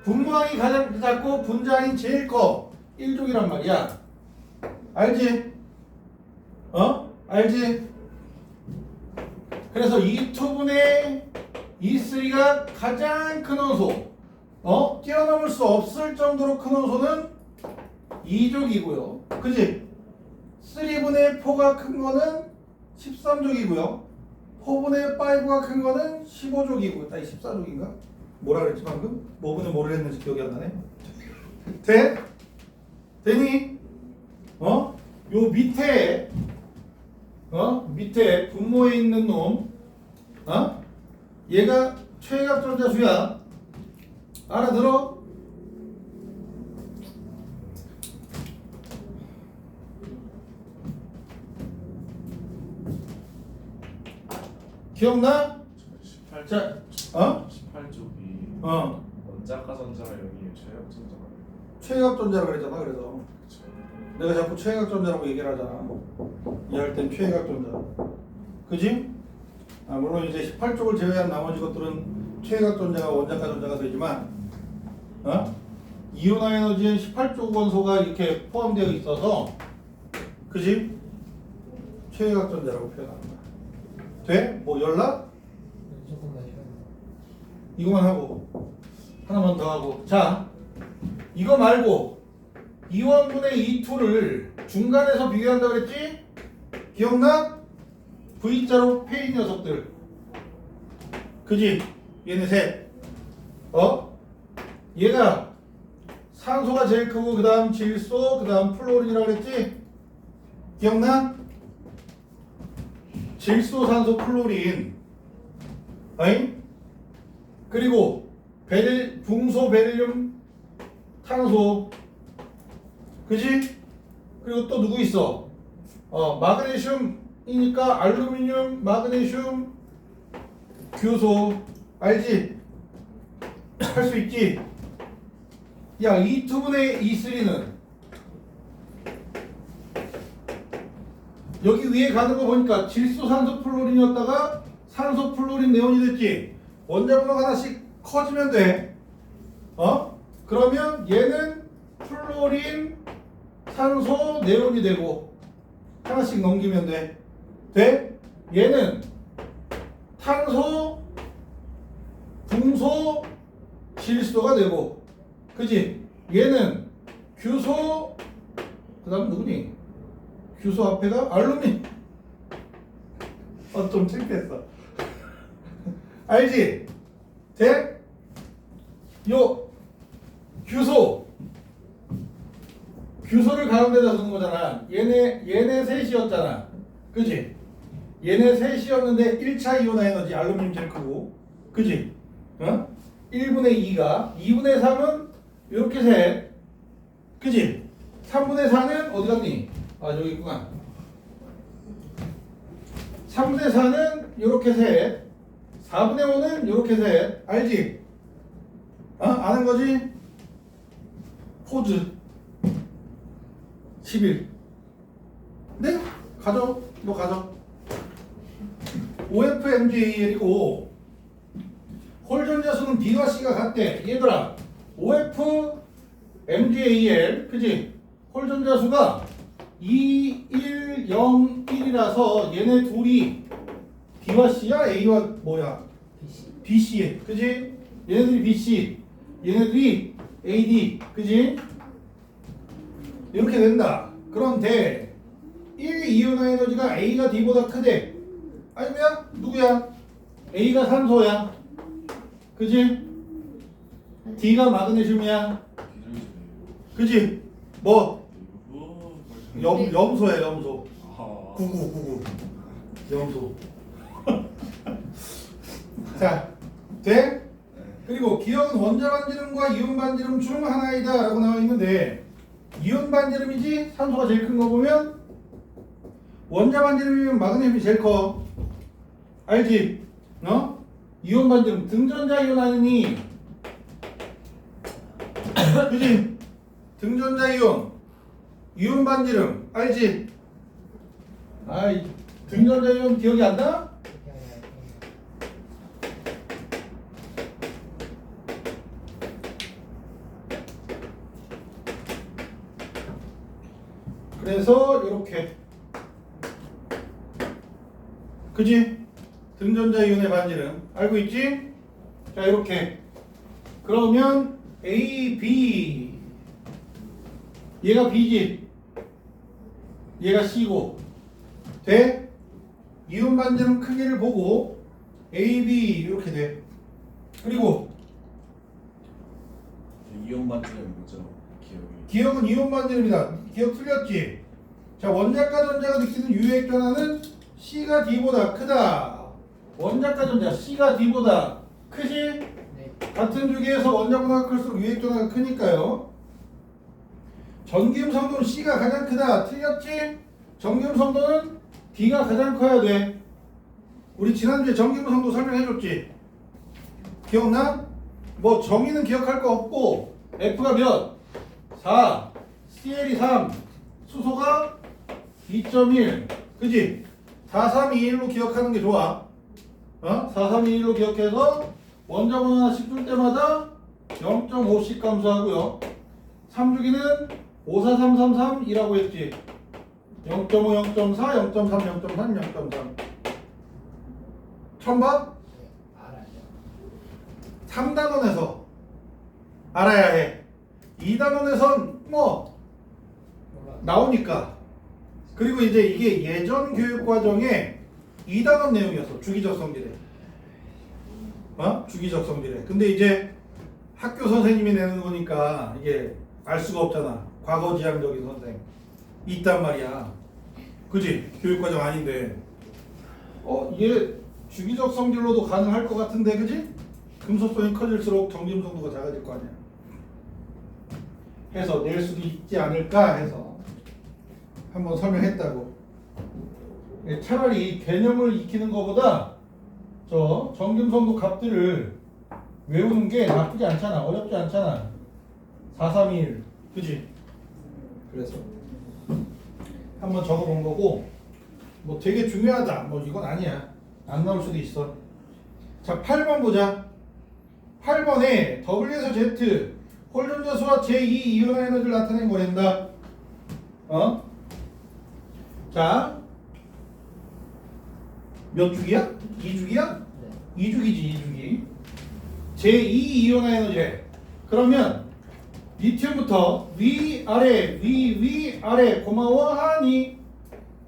분모항이 가장 작고 분자항이 제일 커. 1쪽이란 말이야. 알지? 알지? 그래서 2투분의 2,3가 가장 큰 원소. 뛰어넘을 수 없을 정도로 큰 원소는 2족이고요. 그지? 3분의 4가 큰 거는 13족이고요. 4분의 5가 큰 거는 15족이고. 아니 14족인가? 뭐라 그랬지 방금? 뭐분의 뭐를 했는지 기억이 안 나네. 돼? 되니? 요 밑에 밑에 분모에 있는 놈, 얘가 최각전자수야. 알아들어? 기억나? 18쪽. 자, 18쪽이 어, 원자가 전자가 0이에요. 최악 전자가. 최각전자라 그랬잖아. 그래서 그쵸. 내가 자꾸 최각전자라고 얘기를 하잖아. 이해할 땐 최각전자. 그지? 물론 이제 18쪽을 제외한 나머지 것들은 최각전자가 원자가 전자가 되지만, 이온화 에너지엔 18쪽 원소가 이렇게 포함되어 있어서, 그지? 최각전자라고 표현하는 거야. 돼? 뭐 연락? 조금 마셔야 돼. 이거만 하고 하나만 더 하고. 자, 이거 말고 2원분의 2투를 중간에서 비교한다 그랬지? 기억나? V자로 패인 녀석들. 그지? 얘네 셋. 얘가 산소가 제일 크고 그 다음 질소, 그 다음 플로린이라고 그랬지? 기억나? 질소, 산소, 플로린. 아잉? 그리고 붕소, 베릴륨, 탄소. 그지? 그리고 또 누구 있어? 마그네슘, 이니까 알루미늄, 마그네슘, 규소. 알지? 할 수 있지? 야, 2분의 2,3는 여기 위에 가는 거 보니까 질소, 산소, 플로린이었다가 산소, 플로린, 네온이 됐지? 원자번호 하나씩 커지면 돼. 그러면 얘는 플로린, 산소, 네온이 되고 하나씩 넘기면 돼. 돼? 얘는 탄소, 붕소, 질소가 되고, 그지? 얘는 규소, 그 다음 누구니? 규소 앞에가 알루미늄. 좀 창피했어. 알지? 돼? 요 규소를 가운데다 두는 거잖아. 얘네 셋이었잖아. 그지? 얘네 셋이었는데 1차 이온 에너지 알루미늄 제일 크고, 그지? 1분의 2가 2분의 3은 이렇게 셋, 그지? 3분의 4는 어디 갔니? 아, 여기 있구나. 3분의 4는 이렇게 셋, 4분의 5는 이렇게 셋. 알지? 아는 거지? 포즈 11. 네? 가져. 너 가져. OFMgAl이고 홀전자수는 B와 C가 같대. 얘들아, OFMgAl, 그지? 홀전자수가 2, 1, 0, 1이라서 얘네 둘이 B와 C야? A와 뭐야? BC, 그지? 얘네들이 BC, 얘네들이 AD, 그지? 이렇게 된다. 그런데 1 이온화 에너지가 A가 D보다 크대. 아니면 누구야? A가 산소야, 그지? D가 마그네슘이야, 그지? 뭐? 염소야, 염소. 99 염소. 자, 돼? 그리고 기억은 원자 반지름과 이온 반지름 중 하나이다 라고 나와 있는데, 이온 반지름이지 산소가 제일 큰 거 보면 원자 반지름이면 마그네슘이 제일 커. 알지? 이온 반지름 등전자 이온 아니니? 그지? 등전자 이온 이온 반지름 알지? 아이, 등전자 이온 기억이 안 나? 그래서 이렇게, 그지? 등전자 이온의 반지름 알고 있지? 자, 이렇게. 그러면 A, B, 얘가 B지, 얘가 C고, 돼? 이온 반지름 크기를 보고 A, B 이렇게 돼. 그리고 이온 반지름이 뭐죠? 기억이. 기억은 이온 반지름이다. 기억 틀렸지? 자, 원자과 전자가 느끼는 유액 변화는 C가 D보다 크다. 원자과 전자 C가 D보다 크지? 네. 같은 주기에서 원자보다 클수록 유액 변화가 크니까요. 전기음 성도는 C가 가장 크다. 틀렸지? 전기음 성도는 D가 가장 커야 돼. 우리 지난주에 전기음 성도 설명해줬지? 기억나? 뭐 정의는 기억할 거 없고, F가 몇? 4, CL이 3, 수소가 2.1, 그지? 4, 3, 2, 1로 기억하는 게 좋아. 4, 3, 2, 1로 기억해서 원자번호 하나씩 줄 때마다 0.5씩 감소하고요. 3주기는 5, 4, 3, 3, 3이라고 했지. 0.5, 0.4, 0.3, 0.3, 0.3. 처음 봐? 네, 알아요. 3단원에서 알아야 해. 2단원에선 뭐 몰라. 나오니까. 그리고 이제 이게 예전 교육 과정에 2단원 내용이었어. 주기적 성질에. 주기적 성질에. 근데 이제 학교 선생님이 내는 거니까 이게 알 수가 없잖아. 과거 지향적인 선생. 있단 말이야. 그지? 교육 과정 아닌데. 이게 주기적 성질로도 가능할 것 같은데, 그지? 금속성이 커질수록 정지음성도가 작아질 거 아니야. 해서 낼 수도 있지 않을까 해서 한번 설명했다고. 차라리 개념을 익히는 것보다 저 정금성도 값들을 외우는 게 나쁘지 않잖아. 어렵지 않잖아. 4, 3, 1. 그지? 그래서 한번 적어본 거고 뭐 되게 중요하다. 뭐 이건 아니야. 안 나올 수도 있어. 자, 8번 보자. 8번에 W에서 Z 홀전자수와 제2 이온화 에너지를 나타낸 거란다. 자, 몇 주기야? 2주기야? 네. 2주기지, 2주기. 제2 이온화 에너지래. 그러면 리튬부터 위아래, 위아래, 고마워하니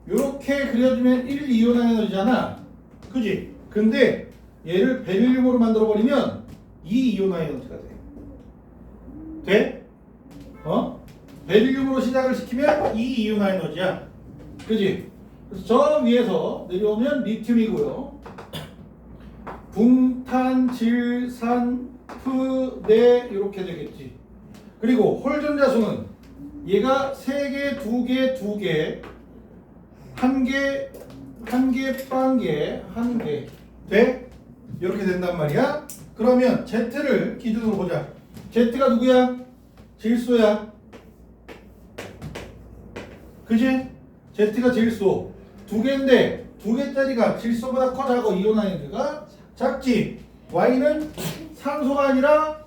요렇게 그려주면 1 이온화 에너지잖아. 그지? 근데 얘를 베릴륨으로 만들어버리면 2 이온화 에너지가 돼. 돼? 베릴륨으로 시작을 시키면 2 이온화 에너지야. 그지? 그래서 저 위에서 내려오면 리튬이고요. 붕탄, 질산, 푸네 이렇게 되겠지. 그리고 홀전자수는 얘가 3개, 2개, 2개, 1개, 1개, 빵개, 1개 돼? 이렇게 된단 말이야. 그러면 Z를 기준으로 보자. Z가 누구야? 질소야. 그지? Z가 질소. 2개인데 2개짜리가 질소보다 커 작아. 이온화 에너지가 작지. Y는 산소가 아니라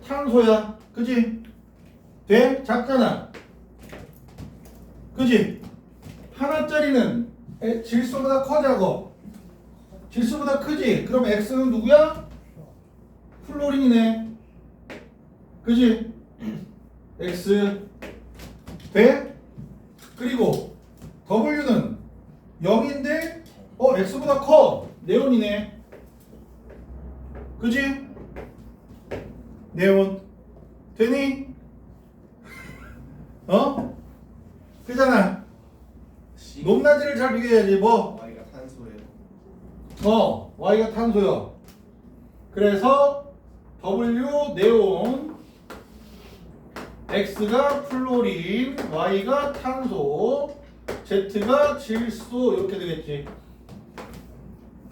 탄소야. 그지? 돼? 작잖아. 그지? 하나짜리는 질소보다 커 작아. 질소보다 크지? 그럼 X는 누구야? 플로린이네. 그지? X 돼? 그리고 W는 0인데 X보다 커. 네온이네. 그지? 네온 되니? 그잖아. 높낮이를 잘 비교해야지. 뭐? Y가 탄소예요. Y가 탄소요. 그래서 W 네온, X가 플로린, Y가 탄소, Z가 질소 이렇게 되겠지.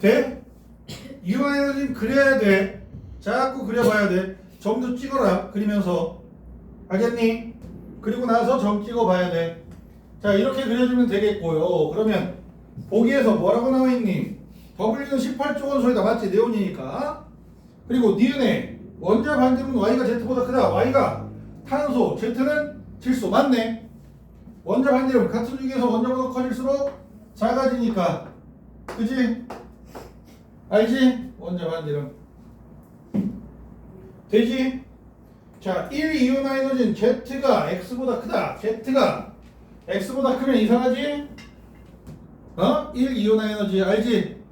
돼? 이온 에너지는 그려야 돼. 자꾸 그려봐야 돼. 점도 찍어라. 그리면서. 알겠니? 그리고 나서 점 찍어봐야 돼. 자, 이렇게 그려주면 되겠고요. 그러면 보기에서 뭐라고 나와있니? W는 18조 원소이다. 맞지? 네온이니까. 그리고 니은에 원자 반지름은 Y가 Z보다 크다. Y가 탄소, Z는 질소. 맞네. 원자 반지름 같은 중에서 원자보다 커질수록 작아지니까. 그지? 알지? 원자 반지름. 되지? 자, 1 이온화 에너지는 Z가 X보다 크다. Z가 X보다 크면 이상하지? 1 이온화 에너지 알지?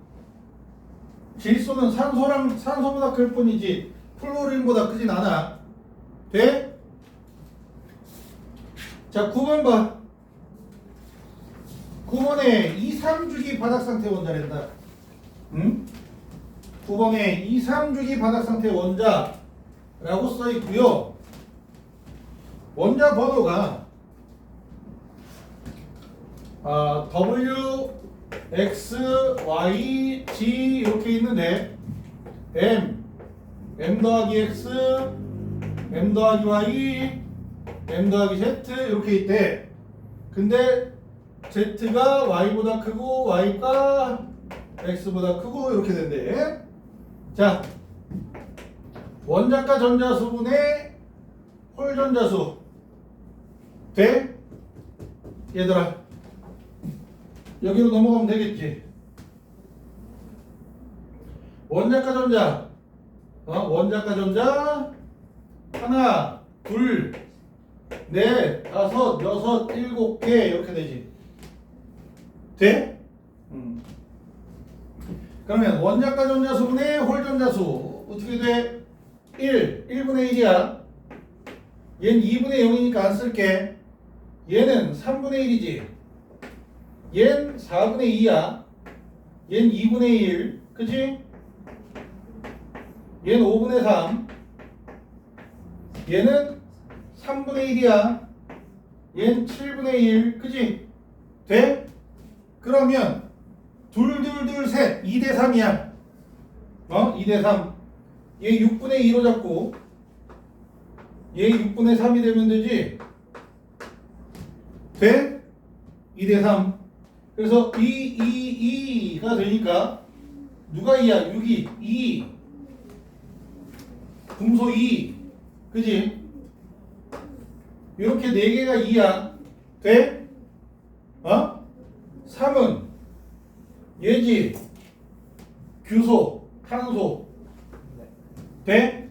질소는 산소보다 클 뿐이지 플로린보다 크진 않아. 돼? 자, 9번 봐. 9번에 2, 3주기 바닥상태 원자란다. 응? 9번에 2, 3주기 바닥상태 원자라고 써있고요. 원자 번호가 W, X, Y, G 이렇게 있는데 M 더하기 X, M 더하기 Y, M 더하기 Z 이렇게 있대. 근데 Z가 Y보다 크고 Y가 X보다 크고 이렇게 된대. 자, 원자가 전자수분의 홀전자수 돼? 얘들아 여기로 넘어가면 되겠지. 원자가 전자 원자가 전자 하나, 둘, 넷, 다섯, 여섯, 일곱 개 이렇게 되지. 돼? 그러면 원자가 전자수분의 홀전자수 어떻게 돼? 1분의 1이야. 얘는 2분의 0이니까 안 쓸게. 얘는 3분의 1이지. 얘는 4분의 2야. 얘는 2분의 1. 그치? 얘는 5분의 3. 얘는 3분의 1이야. 얘는 7분의 1. 그치? 돼? 그러면 셋 2대 3이야. 2대 3. 얘 6분의 2로 잡고 얘 6분의 3이 되면 되지. 돼? 2대 3. 그래서 2가 되니까 누가 2야? 6이 2. 분소 2. 그지? 이렇게 4개가 2야. 돼? 3은 얘지. 규소, 탄소. 돼?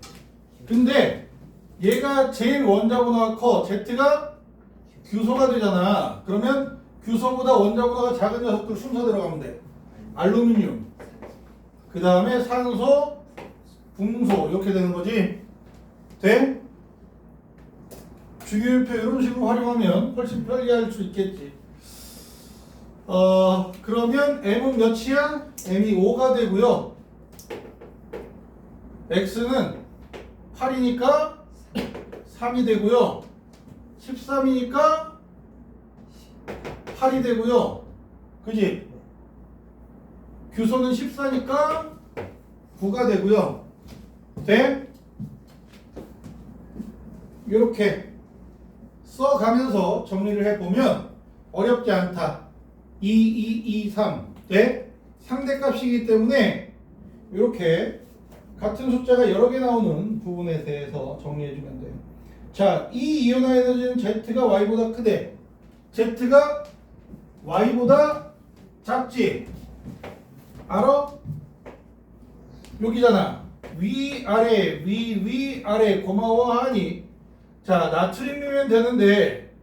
근데 얘가 제일 원자번호가 커. Z가 규소가 되잖아. 그러면 규소보다 원자번호가 작은 녀석들 순서 들어가면 돼. 알루미늄. 그 다음에 산소, 붕소. 이렇게 되는 거지. 돼? 주기율표 이런 식으로 활용하면 훨씬 편리할 수 있겠지. 그러면 M은 몇이야? M이 5가 되고요. X는 8이니까 3이 되고요. 13이니까 8이 되고요. 그지? 규소는 14니까 9가 되고요. 돼? 이렇게 써가면서 정리를 해보면 어렵지 않다. 2, 3. 돼? 상대값이기 때문에 이렇게 같은 숫자가 여러 개 나오는 부분에 대해서 정리해주면 돼요. 자, 이 이온화 에너지는 Z가 Y보다 크대. Z가 Y보다 작지? 알아? 여기잖아. 위아래, 위아래 고마워하니? 자, 나트륨이면 되는데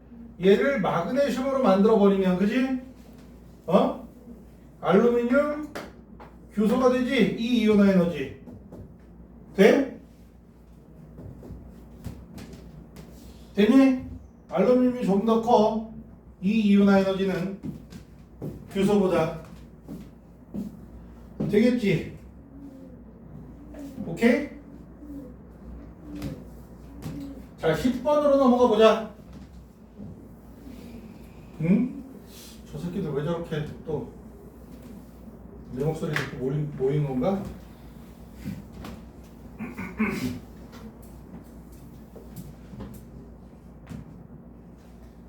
얘를 마그네슘으로 만들어버리면, 그지? 알루미늄 규소가 되지? 이 이온화 에너지. 돼? 되니? 알루미늄이 좀 더 커. 이 이온화 에너지는 규소보다. 되겠지? 오케이? 자, 10번으로 넘어가 보자. 응? 저 새끼들 왜 저렇게 또 내 목소리 듣고 모인 건가?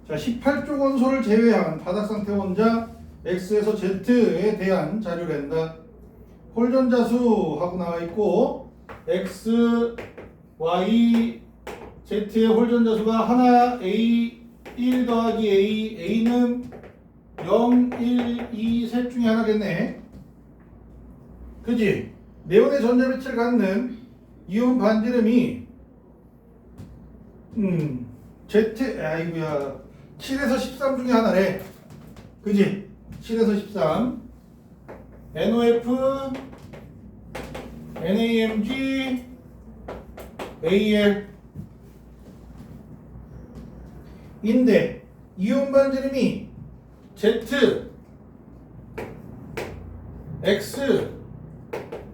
자, 18쪽 원소를 제외한 바닥 상태 원자 X에서 Z에 대한 자료를 한다. 홀전자수 하고 나와 있고 X, Y, Z의 홀전자수가 하나 A 1 더하기 A는 0, 1, 2 셋 중에 하나겠네. 그지? 네온의 전자빛을 갖는 이온 반지름이 아이고야 7에서 13 중에 하나래. 그지? 7에서 13. NOF, NAMG, AL 인데 이온 반지름이 Z, X,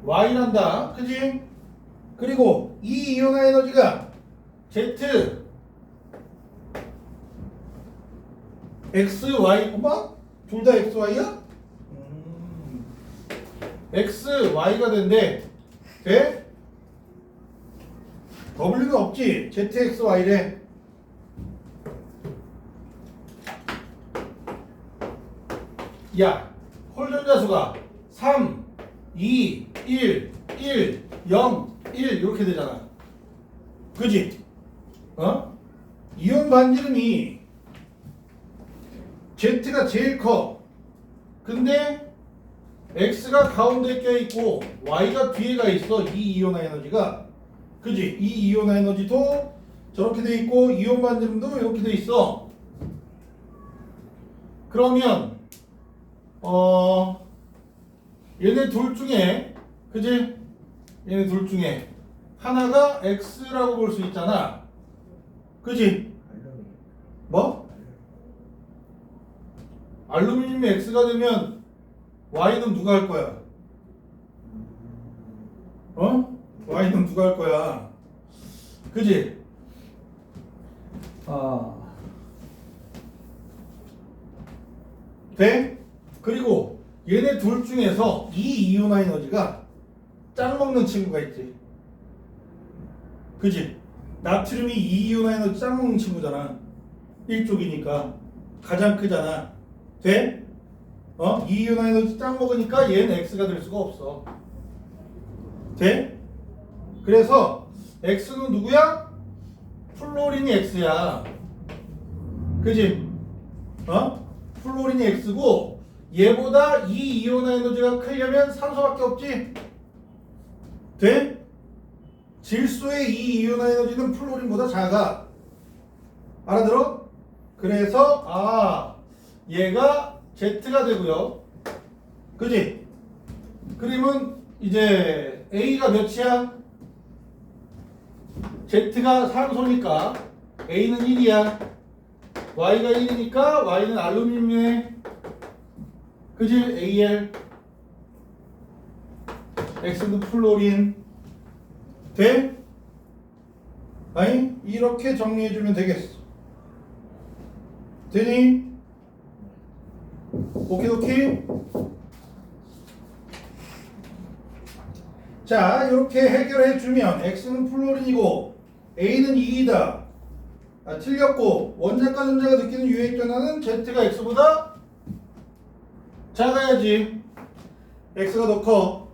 Y란다. 그지? 그리고 이 이온화 에너지가 Z, X, Y, 엄마? 둘 다 X, Y야? X, Y가 된대. 돼? W가 없지? Z, X, Y래. 야, 홀전자수가 3, 2, 1, 1, 0, 1 이렇게 되잖아. 그지? 이온 반지름이 Z가 제일 커. 근데 X가 가운데 껴있고 Y가 뒤에 가 있어. 이 이온화 에너지가. 그지? 이 이온화 에너지도 저렇게 돼 있고 이온 반지름도 이렇게 돼 있어. 그러면 얘네 둘 중에, 그지? 얘네 둘 중에 하나가 X라고 볼 수 있잖아. 그지? 뭐? 알루미늄이 X가 되면 Y는 누가 할 거야? Y는 누가 할 거야? 그지? 돼? 그리고 얘네 둘 중에서 이 이온화 에너지가 짱 먹는 친구가 있지. 그지? 나트륨이 이 이온화 에너지 짱 먹는 친구잖아. 1쪽이니까 가장 크잖아. 돼? 이 이온화 에너지 짱 먹으니까 얘는 X가 될 수가 없어. 돼? 그래서 X는 누구야? 플로린이 X야. 그지? 플로린이 X고 얘보다 이 이온화 에너지가 크려면 산소밖에 없지? 돼? 질소의 이 이온화 에너지는 플로린보다 작아. 알아들어? 그래서 얘가 Z가 되고요. 그지? 그러면 이제 A가 몇이야? Z가 산소니까 A는 1이야. Y가 1이니까 Y는 알루미늄이네. 그지? Al. X는 플로린. 돼? 아니? 이렇게 정리해주면 되겠어. 되니? 오케이. 자, 이렇게 해결해주면 X는 플로린이고 A는 2이다. 틀렸고 원자과 전자가 느끼는 유액 전하는 Z가 X보다 작아야지. X가 더 커.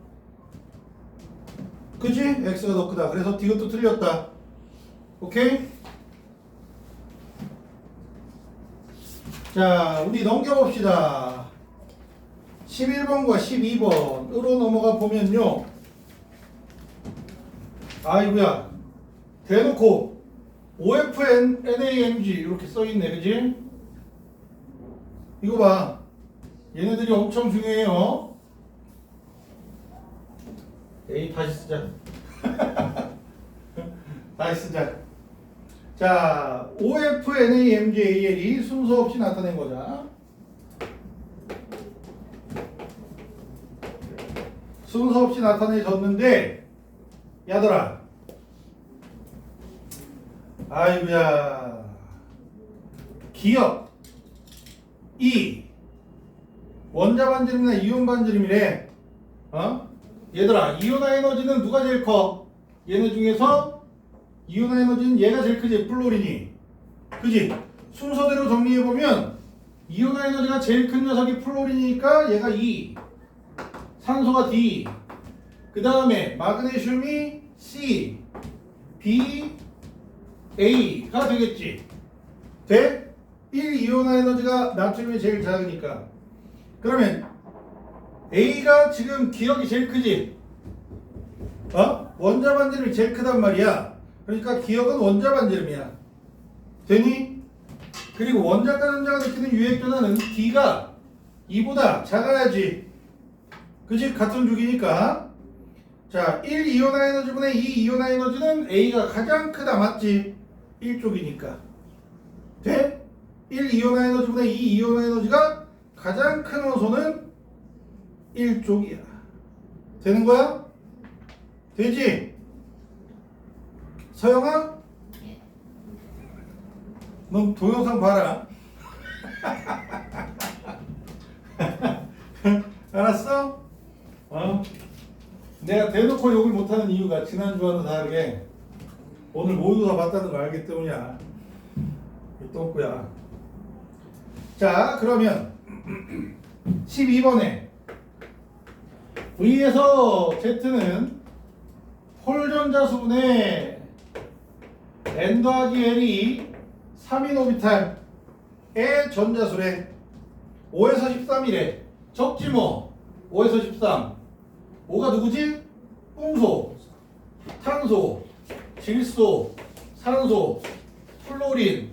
그지? X가 더 크다. 그래서 이것도 틀렸다. 오케이? 자, 우리 넘겨봅시다. 11번과 12번으로 넘어가 보면요. 아이고야. 대놓고 OFNAMG 이렇게 써있네. 그지? 이거 봐. 얘네들이 엄청 중요해요. 에이, 다시 쓰자. 다시 쓰자. 자, OFNAMGAL이 순서 없이 나타낸 거자. 순서 없이 나타내졌는데, 야들아. 아이고야. 기억. 이. 원자 반지름이나 이온 반지름이래. 얘들아, 이온화 에너지는 누가 제일 커? 얘네 중에서 이온화 에너지는 얘가 제일 크지, 플로린이. 그지? 순서대로 정리해보면 이온화 에너지가 제일 큰 녀석이 플로린이니까 얘가 2, 산소가 D, 그 다음에 마그네슘이 C, B, A가 되겠지. 돼? 1 이온화 에너지가 나트륨이 제일 작으니까. 그러면 A가 지금 기억이 제일 크지? 원자 반지름이 제일 크단 말이야. 그러니까 기억은 원자 반지름이야. 되니? 그리고 원자과 전자가 느끼는 유액 전하는 D가 2보다 작아야지. 그지? 같은 주기니까. 자, 1 이온화 에너지분의 2 이온화 에너지는 A가 가장 크다. 맞지? 1쪽이니까. 돼? 1 이온화 에너지분의 2 이온화 에너지가 가장 큰 원소는 1쪽이야. 되는 거야? 되지? 서영아? 넌 동영상 봐라. 알았어? 내가 대놓고 욕을 못하는 이유가 지난주와는 다르게 오늘 모두 다 봤다는 걸 알기 때문이야. 이 똥꾸야. 자, 그러면 12번에 V에서 Z는 홀전자수분의 N 더하기 L이 3인 오비탈의 전자수래. 5에서 13이래. 적지 뭐. 5에서 13. 5가 누구지? 풍소, 탄소, 질소, 산소, 플로린,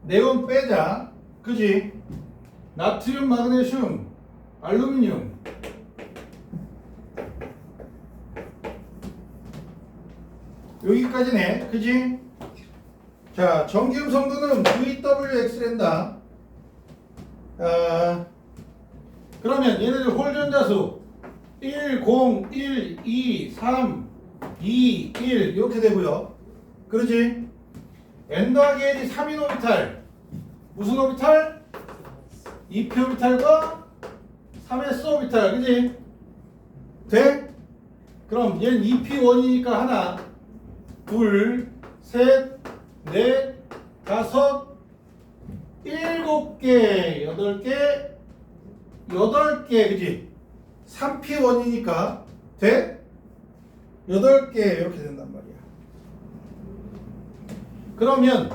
네온 빼자. 그지? 나트륨, 마그네슘, 알루미늄. 여기까지네. 그지? 자, 전기음 성분은 VWX랜다. 그러면 얘네들 홀전자수 1, 0, 1, 2, 3, 2, 1 이렇게 되고요. 그러지? N 더하기 L이 3인 오비탈. 무슨 오비탈? 2p 오비탈과 3S 오비탈, 그지? 돼? 그럼 얘는 2P1이니까 하나, 둘, 셋, 넷, 다섯, 7개, 8개, 8개, 그지? 3P1이니까 돼? 8개 이렇게 된단 말이야. 그러면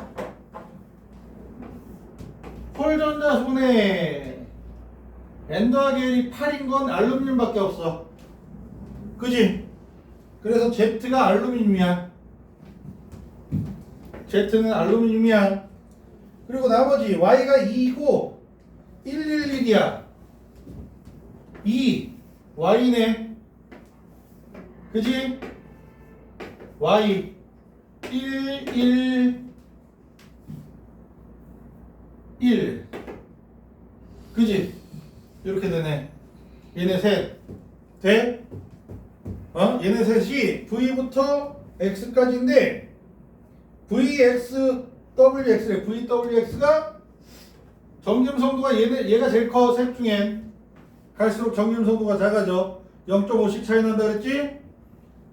폴전자손에 N도화 계열이 8인 건 알루미늄밖에 없어. 그지? 그래서 Z가 알루미늄이야. Z는 알루미늄이야. 그리고 나머지 Y가 2이고 111이야. 2 Y네. 그지? Y 1 그지? 이렇게 되네. 얘네 셋 돼? 얘네 셋이 V부터 X까지인데 VXWX래. VWX가 정dim성도가 얘가 제일 커. 셋 중엔 갈수록 정dim성도가 작아져. 0.5씩 차이 난다 그랬지?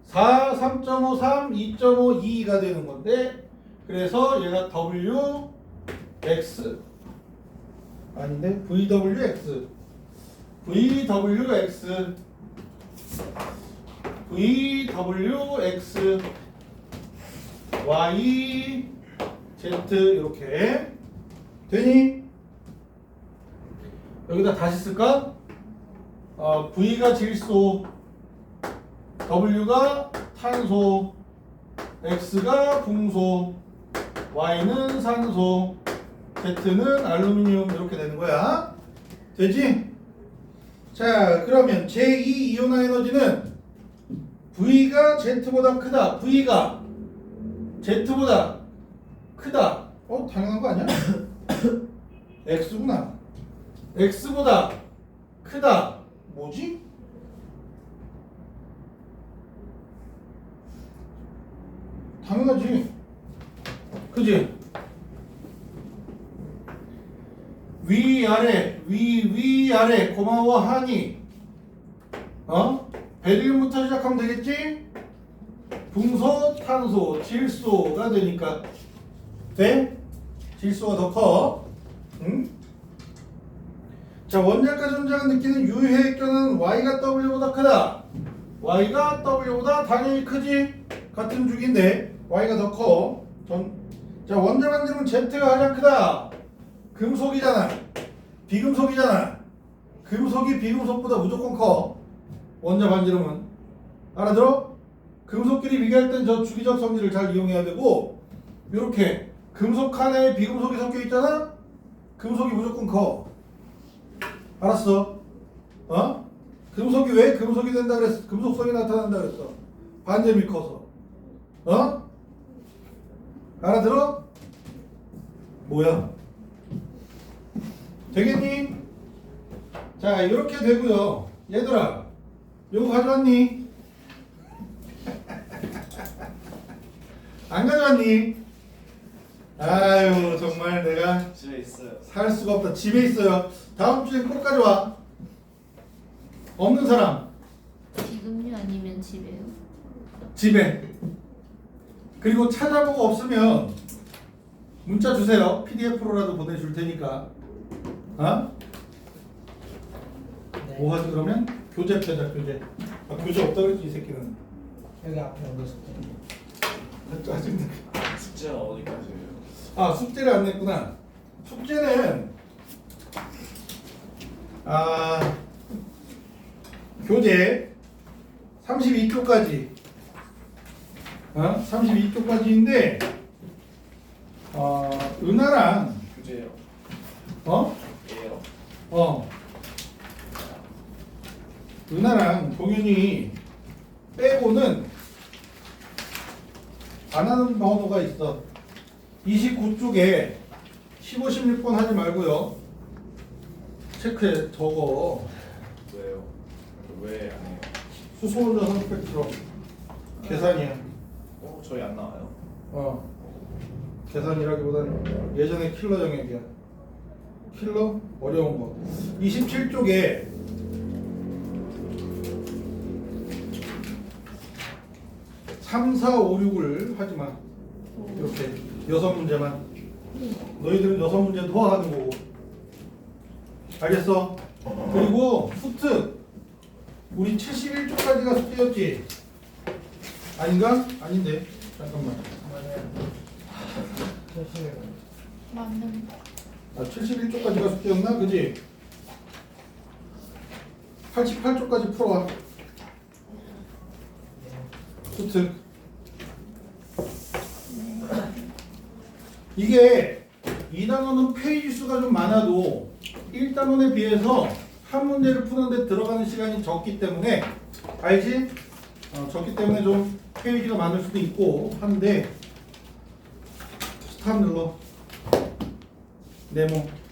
4, 3.5, 3, 2.5, 2가 되는 건데 그래서 얘가 WX 아닌데 VWX Y Z 이렇게 되니? 여기다 다시 쓸까? V가 질소, W가 탄소, X가 궁소, Y는 산소, Z는 알루미늄 이렇게 되는 거야. 되지? 자, 그러면 제2 이온화 에너지는 V가 Z보다 크다. V가 Z보다 크다. 당연한 거 아니야? X구나. X보다 크다. 뭐지? 당연하지. 그지? 위아래 고마워하니 베릴륨부터 시작하면 되겠지? 궁소, 탄소, 질소가 되니까 돼? 질소가 더 커. 응? 자, 원자과 전자가 느끼는 유해액견은 Y가 W보다 크다. Y가 W보다 당연히 크지? 같은 주기인데 Y가 더 커. 자, 원자 반지름은 Z가 가장 크다. 금속이잖아. 비금속이잖아. 금속이 비금속보다 무조건 커. 원자 반지름은. 알아들어? 금속끼리 비교할 땐 저 주기적 성질을 잘 이용해야 되고 요렇게 금속 하나에 비금속이 섞여 있잖아? 금속이 무조건 커. 알았어? 금속이 왜 금속이 된다 그랬어? 금속성이 나타난다 그랬어. 반점이 커서. 알아들어? 뭐야? 되겠니? 자, 이렇게 되고요. 얘들아, 요거 가져왔니? 안 가져왔니? 아유, 정말 내가 집에 있어요. 살 수가 없다. 집에 있어요. 다음 주엔 꼭 가져와. 없는 사람 지금요 아니면 집에요? 집에. 그리고 찾아보고 없으면 문자 주세요. PDF로라도 보내줄 테니까. 뭐 하지 그러면? 교재 펴자, 교재. 교재 없다 그랬지 이 새끼는. 여기 앞에 어디 있었지? 짜증나. 숙제는 어디까지예요? 숙제를 안 냈구나. 숙제는 교재 32쪽까지 32쪽까지인데 은하랑 교재요. 예요. 은하랑 동윤이 빼고는 안 하는 번호가 있어. 29쪽에 15, 16번 하지 말고요. 체크해 적어. 왜요? 왜 안 해요? 수소원자 스펙트럼 계산이야. 저희 안 나와요. 계산이라기보다는 예전에 킬러 영역이야. 킬러? 어려운 거. 27쪽에 3, 4, 5, 6을 하지 마. 이렇게 6문제만. 너희들은 6문제 더 하는 거고. 알겠어? 그리고 수특. 우리 71쪽까지가 숙제였지? 아닌가? 아닌데. 잠깐만. 맞아요. 사실 맞는데. 아, 71쪽까지가 숙제였나? 그지? 88쪽까지 풀어와. 수특. 이게 2단원은 페이지 수가 좀 많아도 1단원에 비해서 한 문제를 푸는데 들어가는 시간이 적기 때문에 알지? 적기 때문에 좀 페이지가 많을 수도 있고 한데 스탑 눌러. 네모.